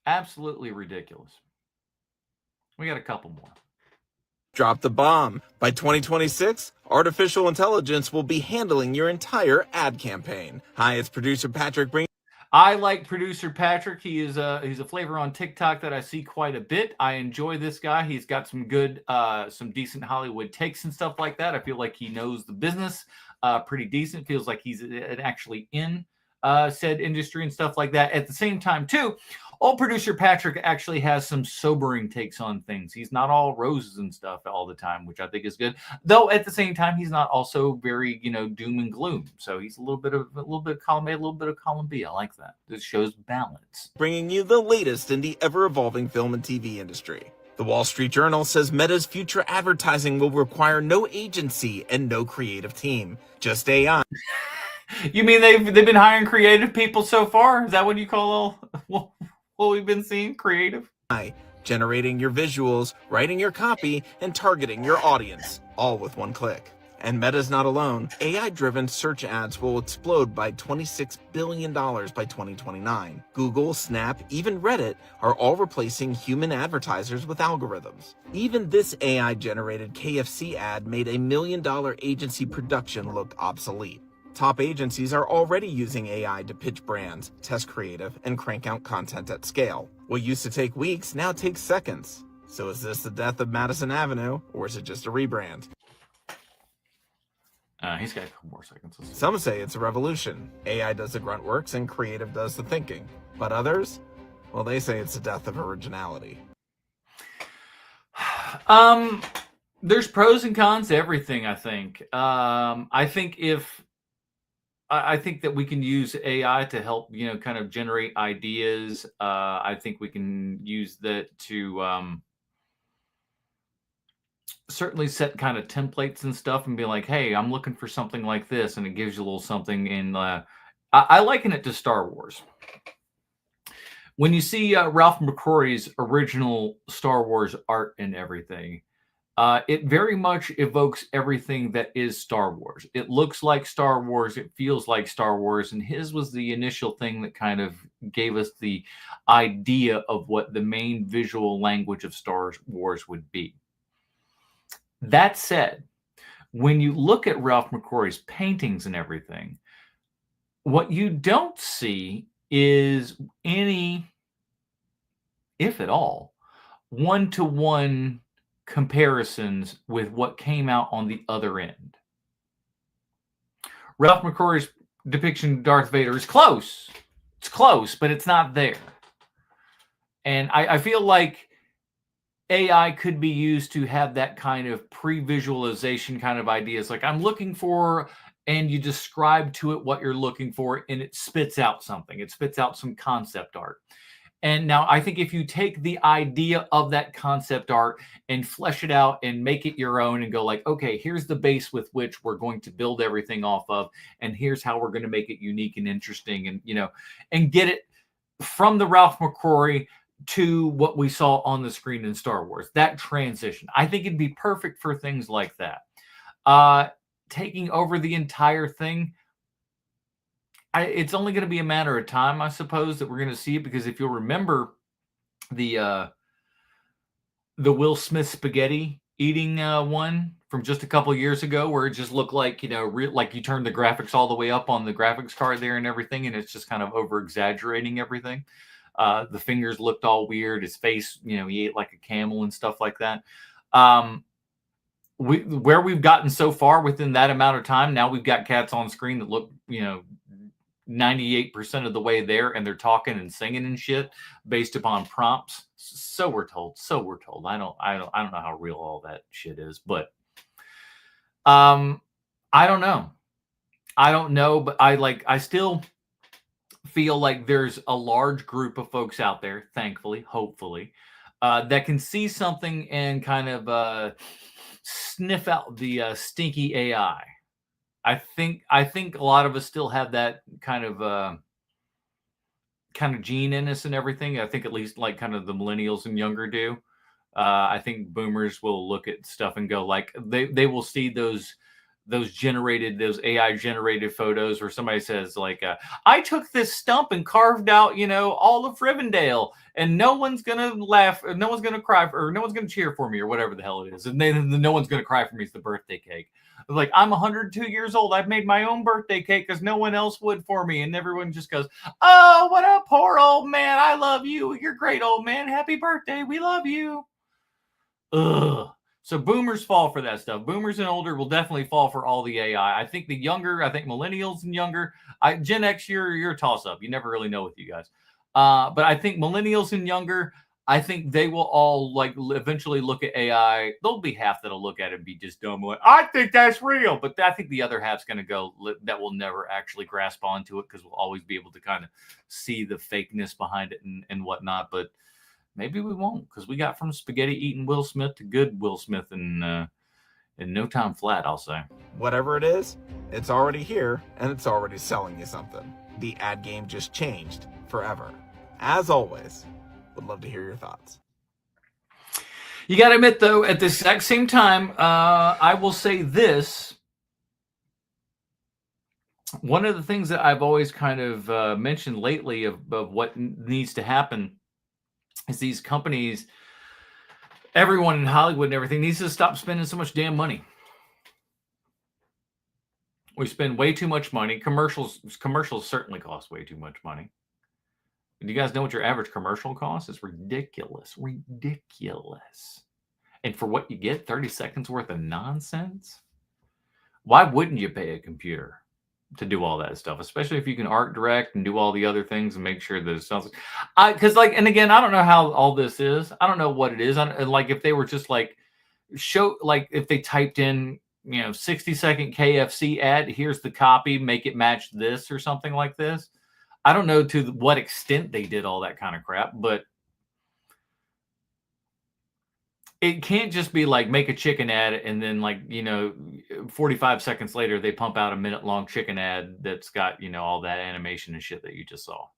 Absolutely ridiculous. We got a couple more. Drop the bomb. By 2026, artificial intelligence will be handling your entire ad campaign. Hi, it's producer Patrick. I like producer Patrick. He's a flavor on TikTok that I see quite a bit. I enjoy this guy. He's got some good, some decent Hollywood takes and stuff like that. I feel like he knows the business pretty decent. Feels like he's actually in said industry and stuff like that. At the same time, too, old producer Patrick actually has some sobering takes on things. He's not all roses and stuff all the time, which I think is good. Though at the same time, he's not also very, doom and gloom. So he's a little bit of column A, a little bit of column B. I like that. This shows balance. Bringing you the latest in the ever-evolving film and TV industry. The Wall Street Journal says Meta's future advertising will require no agency and no creative team, just AI. You mean they've been hiring creative people so far? Is that what you call what we've been seeing? Creative? Generating your visuals, writing your copy, and targeting your audience, all with one click. And Meta's not alone. AI-driven search ads will explode by $26 billion by 2029. Google, Schnapp, even Reddit are all replacing human advertisers with algorithms. Even this AI-generated KFC ad made $1 million agency production look obsolete. Top agencies are already using AI to pitch brands, test creative, and crank out content at scale. What used to take weeks now takes seconds. So is this the death of Madison Avenue, or is it just a rebrand? He's got a couple more seconds. Some say it's a revolution. AI does the grunt works and creative does the thinking. But others? Well, they say it's the death of originality. There's pros and cons to everything, I think. I think that we can use AI to help, kind of generate ideas. I think we can use that to certainly set kind of templates and stuff and be like, hey, I'm looking for something like this. And it gives you a little something in, I liken it to Star Wars. When you see Ralph McQuarrie's original Star Wars art and everything, it very much evokes everything that is Star Wars. It looks like Star Wars. It feels like Star Wars. And his was the initial thing that kind of gave us the idea of what the main visual language of Star Wars would be. That said, when you look at Ralph McQuarrie's paintings and everything, what you don't see is any, if at all, one-to-one comparisons with what came out on the other end. Ralph McQuarrie's depiction of Darth Vader is close. It's close, but it's not there. And I feel like AI could be used to have that kind of pre-visualization kind of ideas. Like, I'm looking for, and you describe to it what you're looking for, and it spits out something. It spits out some concept art. And now I think if you take the idea of that concept art and flesh it out and make it your own and go like, okay, here's the base with which we're going to build everything off of, and here's how we're going to make it unique and interesting, and, and get it from the Ralph McQuarrie to what we saw on the screen in Star Wars, that transition. I think it'd be perfect for things like that. Taking over the entire thing, it's only going to be a matter of time, I suppose, that we're going to see it, because if you'll remember the Will Smith spaghetti eating one from just a couple years ago, where it just looked like, you know, like you turned the graphics all the way up on the graphics card there and everything, and it's just kind of over exaggerating everything. The fingers looked all weird. His face, you know, he ate like a camel and stuff like that. Where we've gotten so far within that amount of time, now we've got cats on screen that look, you know, 98% of the way there, and they're talking and singing and shit based upon prompts. So we're told. I don't know how real all that shit is, but I don't know. But I still feel like there's a large group of folks out there, thankfully, hopefully, that can see something and kind of sniff out the stinky AI. I think a lot of us still have that kind of gene in us and everything. I think at least like kind of the millennials and younger do. I think boomers will look at stuff and go like they will see those AI generated photos where somebody says like, I took this stump and carved out, you know, all of Rivendell, and no one's gonna laugh, or no one's gonna cry, or no one's gonna cheer for me, or whatever the hell it is, and then no one's gonna cry for me. It's the birthday cake. Like, I'm 102 years old. I've made my own birthday cake because no one else would for me. And everyone just goes, oh, what a poor old man. I love you. You're great, old man. Happy birthday. We love you. Ugh. So boomers fall for that stuff. Boomers and older will definitely fall for all the AI. I think millennials and younger, Gen X, you're a toss-up. You never really know with you guys. But I think millennials and younger, I think they will all like eventually look at AI. There'll be half that'll look at it and be just dumb. I think that's real. But I think the other half's going to go, that will never actually grasp onto it, because we'll always be able to kind of see the fakeness behind it and whatnot. But maybe we won't, because we got from spaghetti eating Will Smith to good Will Smith in no time flat, I'll say. Whatever it is, it's already here, and it's already selling you something. The ad game just changed forever. As always, would love to hear your thoughts. You got to admit, though, at the exact same time, I will say this. One of the things that I've always kind of mentioned lately of what needs to happen is these companies, everyone in Hollywood and everything, needs to stop spending so much damn money. We spend way too much money. Commercials certainly cost way too much money. Do you guys know what your average commercial costs? It's ridiculous. Ridiculous. And for what you get, 30 seconds worth of nonsense? Why wouldn't you pay a computer to do all that stuff, especially if you can art direct and do all the other things and make sure that it sounds because and again, I don't know how all this is. I don't know what it is. Like if they were just like if they typed in, 60-second KFC ad, here's the copy, make it match this or something like this. I don't know to what extent they did all that kind of crap, but it can't just be like make a chicken ad and then 45 seconds later they pump out a minute-long chicken ad that's got, all that animation and shit that you just saw.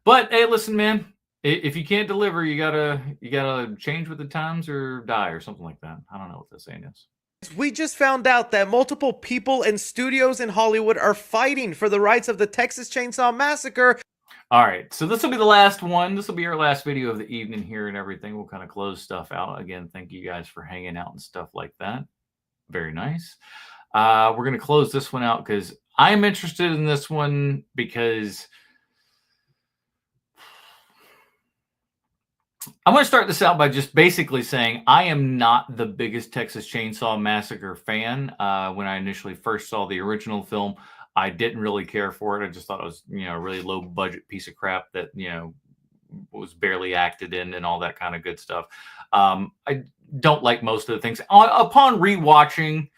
But hey, listen, man, if you can't deliver, you gotta change with the times or die or something like that. I don't know what the saying is. We just found out that multiple people and studios in Hollywood are fighting for the rights of the Texas Chainsaw Massacre. All right, so this will be the last one. This will be our last video of the evening here and everything. We'll kind of close stuff out. Again, thank you guys for hanging out and stuff like that. Very nice. We're going to close this one out because I'm interested in this one because I'm going to start this out by just basically saying I am not the biggest Texas Chainsaw Massacre fan. When I initially first saw the original film, I didn't really care for it. I just thought it was, a really low budget piece of crap that, was barely acted in and all that kind of good stuff. I don't like most of the things. Upon rewatching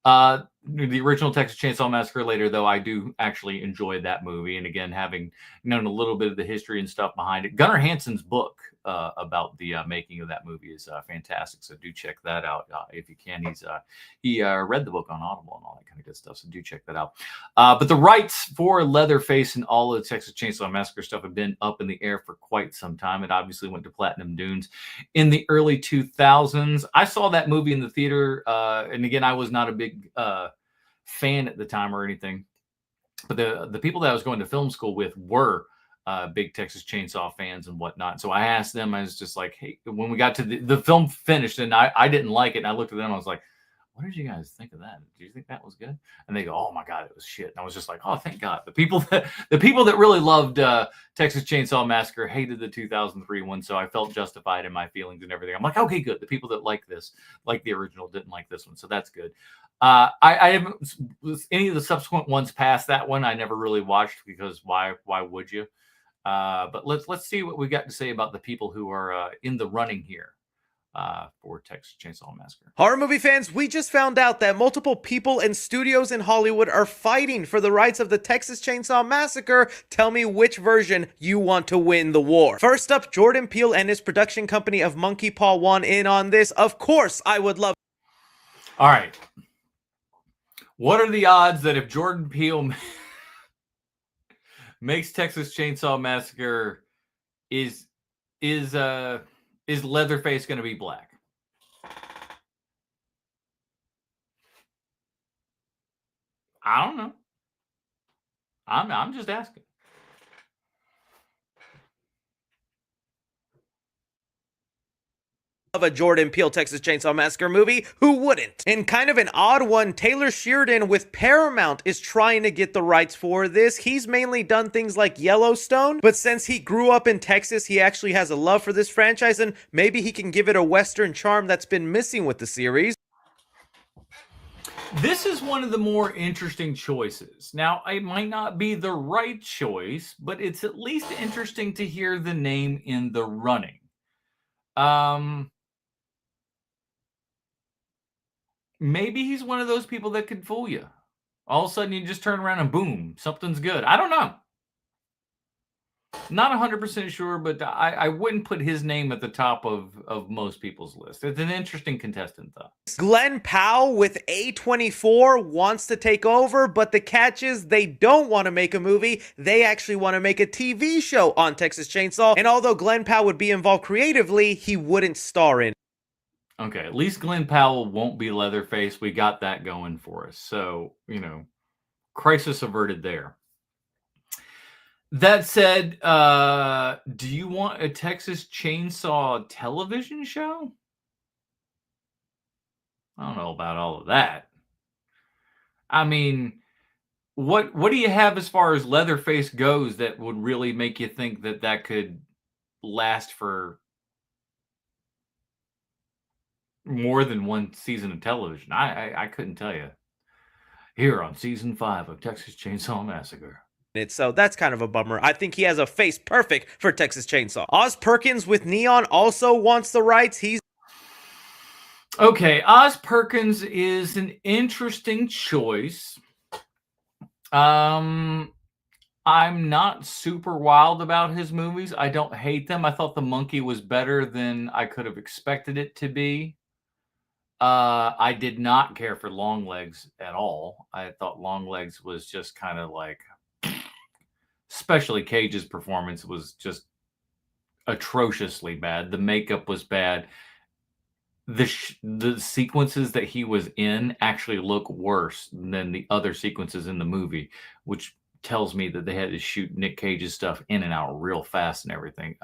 the original Texas Chainsaw Massacre later, though, I do actually enjoy that movie. And again, having known a little bit of the history and stuff behind it, Gunnar Hansen's book about the making of that movie is fantastic. So do check that out if you can. He read the book on Audible and all that kind of good stuff. So do check that out. But the rights for Leatherface and all of the Texas Chainsaw Massacre stuff have been up in the air for quite some time. It obviously went to Platinum Dunes in the early 2000s. I saw that movie in the theater. And again, I was not a big fan at the time or anything. But the people that I was going to film school with were big Texas Chainsaw fans and whatnot. So I asked them, I was just like, hey, when we got to the film finished and I didn't like it, and I looked at them, I was like, what did you guys think of that? Do you think that was good? And they go, oh my God, it was shit. And I was just like, oh, thank God. The people that really loved Texas Chainsaw Massacre hated the 2003 one, so I felt justified in my feelings and everything. I'm like, okay, good. The people that like this, like the original, didn't like this one, so that's good. I haven't any of the subsequent ones past that one. I never really watched because why would you? But let's see what we got to say about the people who are in the running here for Texas Chainsaw Massacre. Horror movie fans, we just found out that multiple people and studios in Hollywood are fighting for the rights of the Texas Chainsaw Massacre. Tell me which version you want to win the war. First up, Jordan Peele and his production company of Monkey Paw want in on this. Of course, I would love. All right. What are the odds that if Jordan Peele makes Texas Chainsaw Massacre, is Leatherface going to be black? I don't know. I'm just asking. Of a Jordan Peele Texas Chainsaw Massacre movie, who wouldn't? And kind of an odd one, Taylor Sheridan with Paramount is trying to get the rights for this. He's mainly done things like Yellowstone, but since he grew up in Texas, he actually has a love for this franchise, and maybe he can give it a Western charm that's been missing with the series. This is one of the more interesting choices. Now, it might not be the right choice, but it's at least interesting to hear the name in the running. Maybe he's one of those people that could fool you. All of a sudden, you just turn around and boom, something's good. I don't know. Not 100% sure, but I wouldn't put his name at the top of most people's list. It's an interesting contestant, though. Glenn Powell with A24 wants to take over, but the catch is they don't want to make a movie. They actually want to make a TV show on Texas Chainsaw. And although Glenn Powell would be involved creatively, he wouldn't star in it. Okay, at least Glenn Powell won't be Leatherface. We got that going for us. So, crisis averted there. That said, do you want a Texas Chainsaw television show? I don't know about all of that. I mean, what do you have as far as Leatherface goes that would really make you think that could last for more than one season of television? I couldn't tell you. Here on season 5 of Texas Chainsaw Massacre. So that's kind of a bummer. I think he has a face perfect for Texas Chainsaw. Oz Perkins with Neon also wants the rights. He's okay. Oz Perkins is an interesting choice. I'm not super wild about his movies. I don't hate them. I thought The Monkey was better than I could have expected it to be. I did not care for Longlegs at all. I thought Longlegs was just kind of like, especially Cage's performance was just atrociously bad. The makeup was bad. The sequences that he was in actually look worse than the other sequences in the movie, which tells me that they had to shoot Nick Cage's stuff in and out real fast and everything.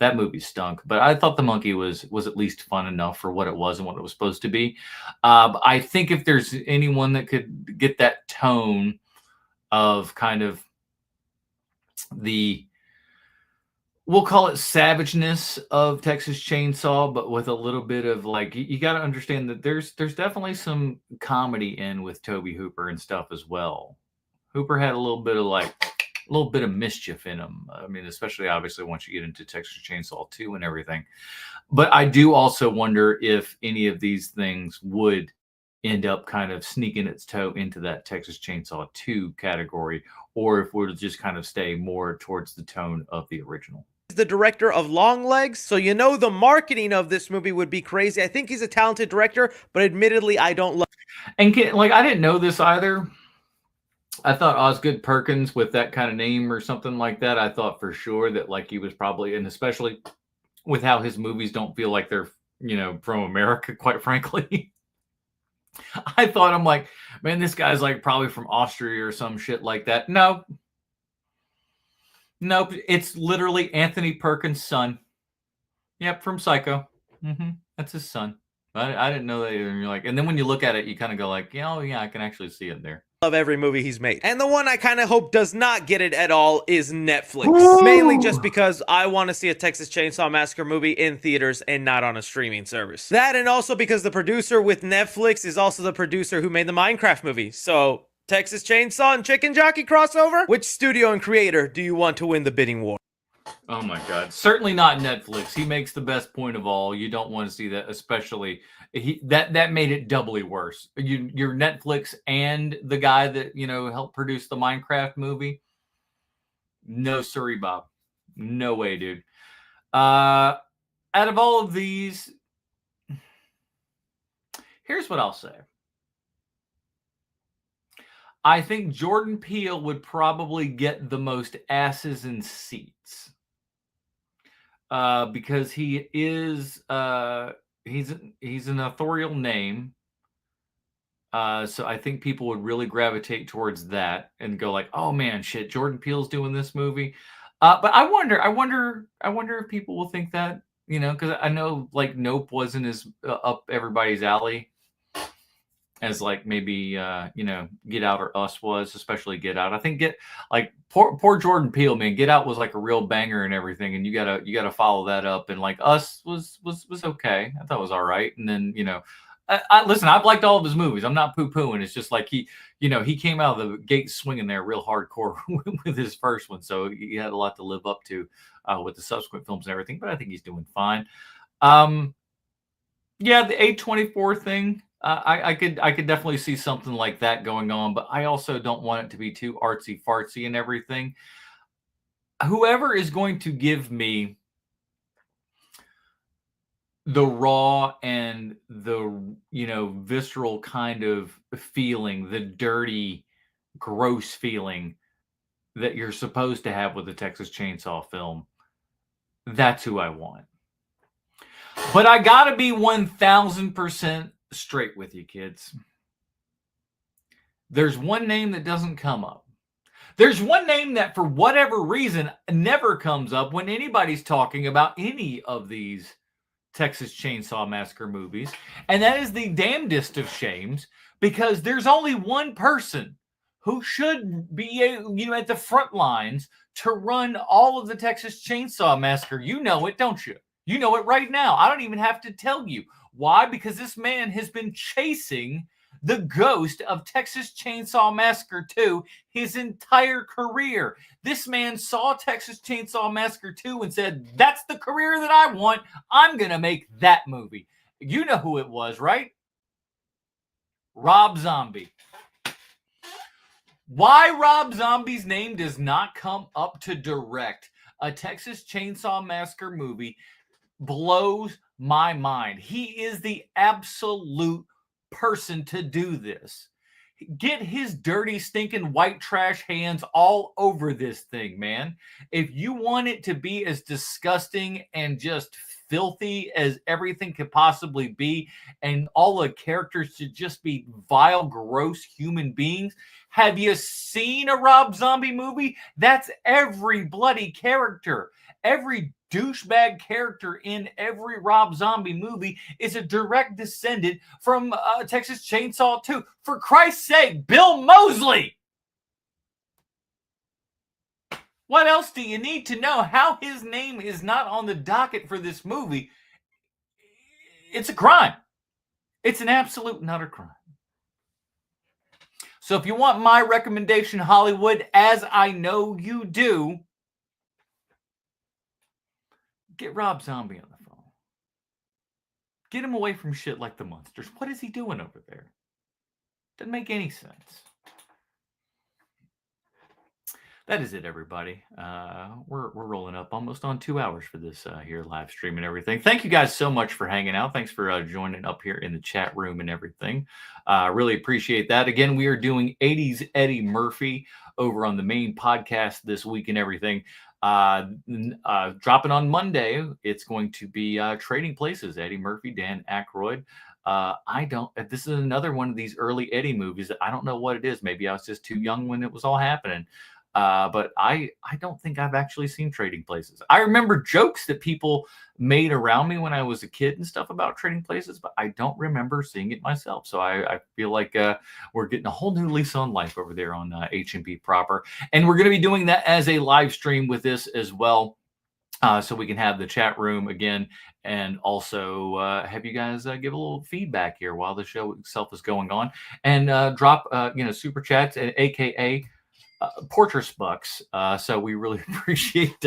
That movie stunk, but I thought The Monkey was at least fun enough for what it was and what it was supposed to be. I think if there's anyone that could get that tone of kind of we'll call it savageness of Texas Chainsaw, but with a little bit of like, you got to understand that there's definitely some comedy in with Tobe Hooper and stuff as well. Hooper had a little bit of mischief in him. I mean, especially obviously once you get into Texas Chainsaw 2 and everything. But I do also wonder if any of these things would end up kind of sneaking its toe into that Texas Chainsaw 2 category, or if we'll just kind of stay more towards the tone of the original. The director of Longlegs, so the marketing of this movie would be crazy. I think he's a talented director, but admittedly, I don't love. And I didn't know this either. I thought Osgood Perkins with that kind of name or something like that. I thought for sure that he was probably, and especially with how his movies don't feel like they're from America, quite frankly. I thought, I'm like, man, this guy's probably from Austria or some shit like that. No, Nope, it's literally Anthony Perkins' son. Yep, from Psycho. That's his son. I didn't know that either. And you're like, and then when you look at it, you kind of go like, oh yeah, I can actually see it there. Of every movie he's made. And the one I kind of hope does not get it at all is Netflix. Mainly just because I want to see a Texas Chainsaw Massacre movie in theaters and not on a streaming service. That, and also because the producer with Netflix is also the producer who made the Minecraft movie. So, Texas Chainsaw and Chicken Jockey crossover? Which studio and creator do you want to win the bidding war? Oh my God. Certainly not Netflix. He makes the best point of all. You don't want to see that, especially that made it doubly worse. You're Netflix and the guy that, helped produce the Minecraft movie. No, sorry, Bob. No way, dude. Out of all of these, here's what I'll say. I think Jordan Peele would probably get the most asses in seats. Because he is he's an authorial name. So I think people would really gravitate towards that and go like, oh man, shit, Jordan Peele's doing this movie. But I wonder if people will think that, because I know like Nope wasn't as up everybody's alley as like maybe Get Out or Us was, especially Get Out. I think poor Jordan Peele, man. Get Out was like a real banger and everything, and you gotta follow that up. And like Us was okay. I thought it was all right. And then listen, I've liked all of his movies. I'm not poo-pooing. It's just like he came out of the gate swinging there real hardcore with his first one, so he had a lot to live up to with the subsequent films and everything. But I think he's doing fine. The A24 thing. I could definitely see something like that going on, but I also don't want it to be too artsy fartsy and everything. Whoever is going to give me the raw and the visceral kind of feeling, the dirty, gross feeling that you're supposed to have with a Texas Chainsaw film, that's who I want. But I gotta be 1000% straight with you, kids. There's one name that doesn't come up. There's one name that for whatever reason never comes up when anybody's talking about any of these Texas Chainsaw Massacre movies, and that is the damnedest of shames, because there's only one person who should be at the front lines to run all of the Texas Chainsaw Massacre. You know it, don't you? You know it right now. I don't even have to tell you. Why? Because this man has been chasing the ghost of Texas Chainsaw Massacre 2 his entire career. This man saw Texas Chainsaw Massacre 2 and said, that's the career that I want. I'm going to make that movie. You know who it was, right? Rob Zombie. Why Rob Zombie's name does not come up to direct a Texas Chainsaw Massacre movie blows my mind. He is the absolute person to do this. Get his dirty, stinking white trash hands all over this thing, man. If you want it to be as disgusting and just filthy as everything could possibly be, and all the characters should just be vile, gross human beings, have you seen a Rob Zombie movie? That's every bloody character. Every douchebag character in every Rob Zombie movie is a direct descendant from Texas Chainsaw 2. For Christ's sake, Bill Moseley! What else do you need to know? How his name is not on the docket for this movie? It's a crime. It's an absolute and utter crime. So if you want my recommendation, Hollywood, as I know you do, get Rob Zombie on the phone. Get him away from shit like the Munsters. What is he doing over there? Doesn't make any sense. That is it, everybody. We're rolling up almost on 2 hours for this here live stream and everything. Thank you guys so much for hanging out. Thanks for joining up here in the chat room and everything. Really appreciate that. Again, we are doing 80s Eddie Murphy over on the main podcast this week and everything. Dropping on Monday, it's going to be Trading Places, Eddie Murphy, Dan Aykroyd. This is another one of these early Eddie movies that I don't know what it is. Maybe I was just too young when it was all happening. But I don't think I've actually seen Trading Places. I remember jokes that people made around me when I was a kid and stuff about Trading Places, but I don't remember seeing it myself. So I feel like we're getting a whole new lease on life over there on HMP proper. And we're going to be doing that as a live stream with this as well. So we can have the chat room again, and also have you guys give a little feedback here while the show itself is going on, and drop super chats, aka Portress bucks. So we really appreciate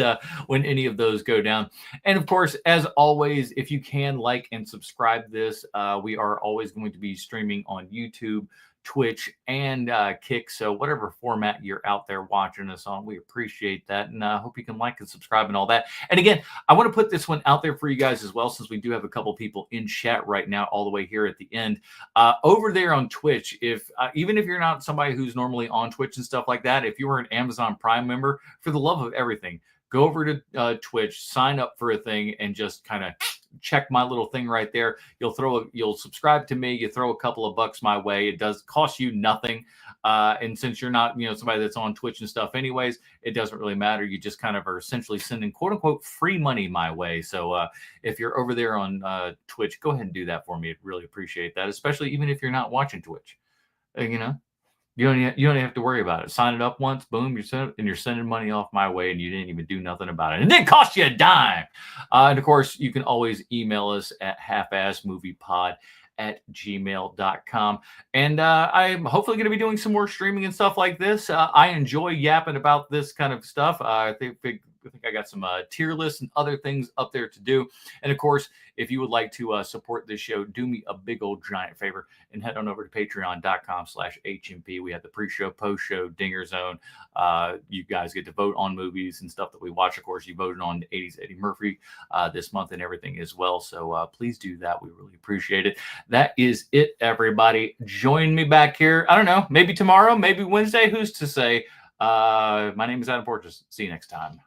when any of those go down. And of course, as always, if you can like and subscribe this, we are always going to be streaming on YouTube, Twitch, and Kick. So whatever format you're out there watching us on, we appreciate that, and I hope you can like and subscribe and all that. And again, I want to put this one out there for you guys as well, since we do have a couple people in chat right now all the way here at the end. Over there on Twitch, if even if you're not somebody who's normally on Twitch and stuff like that, if you are an Amazon Prime member, for the love of everything, go over to Twitch, sign up for a thing, and just kind of check my little thing right there. You'll subscribe to me. You throw a couple of bucks my way. It does cost you nothing. And since you're not, somebody that's on Twitch and stuff anyways, it doesn't really matter. You just kind of are essentially sending quote unquote free money my way. So if you're over there on Twitch, go ahead and do that for me. I'd really appreciate that, especially even if you're not watching Twitch. You don't have to worry about it. Sign it up once, boom, you're sending money off my way, and you didn't even do nothing about it. It didn't cost you a dime. And of course, you can always email us at halfassmoviepod@gmail.com. And I'm hopefully going to be doing some more streaming and stuff like this. I enjoy yapping about this kind of stuff. I think I got some tier lists and other things up there to do. And of course, if you would like to support this show, do me a big old giant favor and head on over to patreon.com/HMP. We have the pre-show, post-show, Dinger Zone. You guys get to vote on movies and stuff that we watch. Of course, you voted on 80s Eddie Murphy this month and everything as well. So please do that. We really appreciate it. That is it, everybody. Join me back here. I don't know, maybe tomorrow, maybe Wednesday. Who's to say? My name is Adam Portress. See you next time.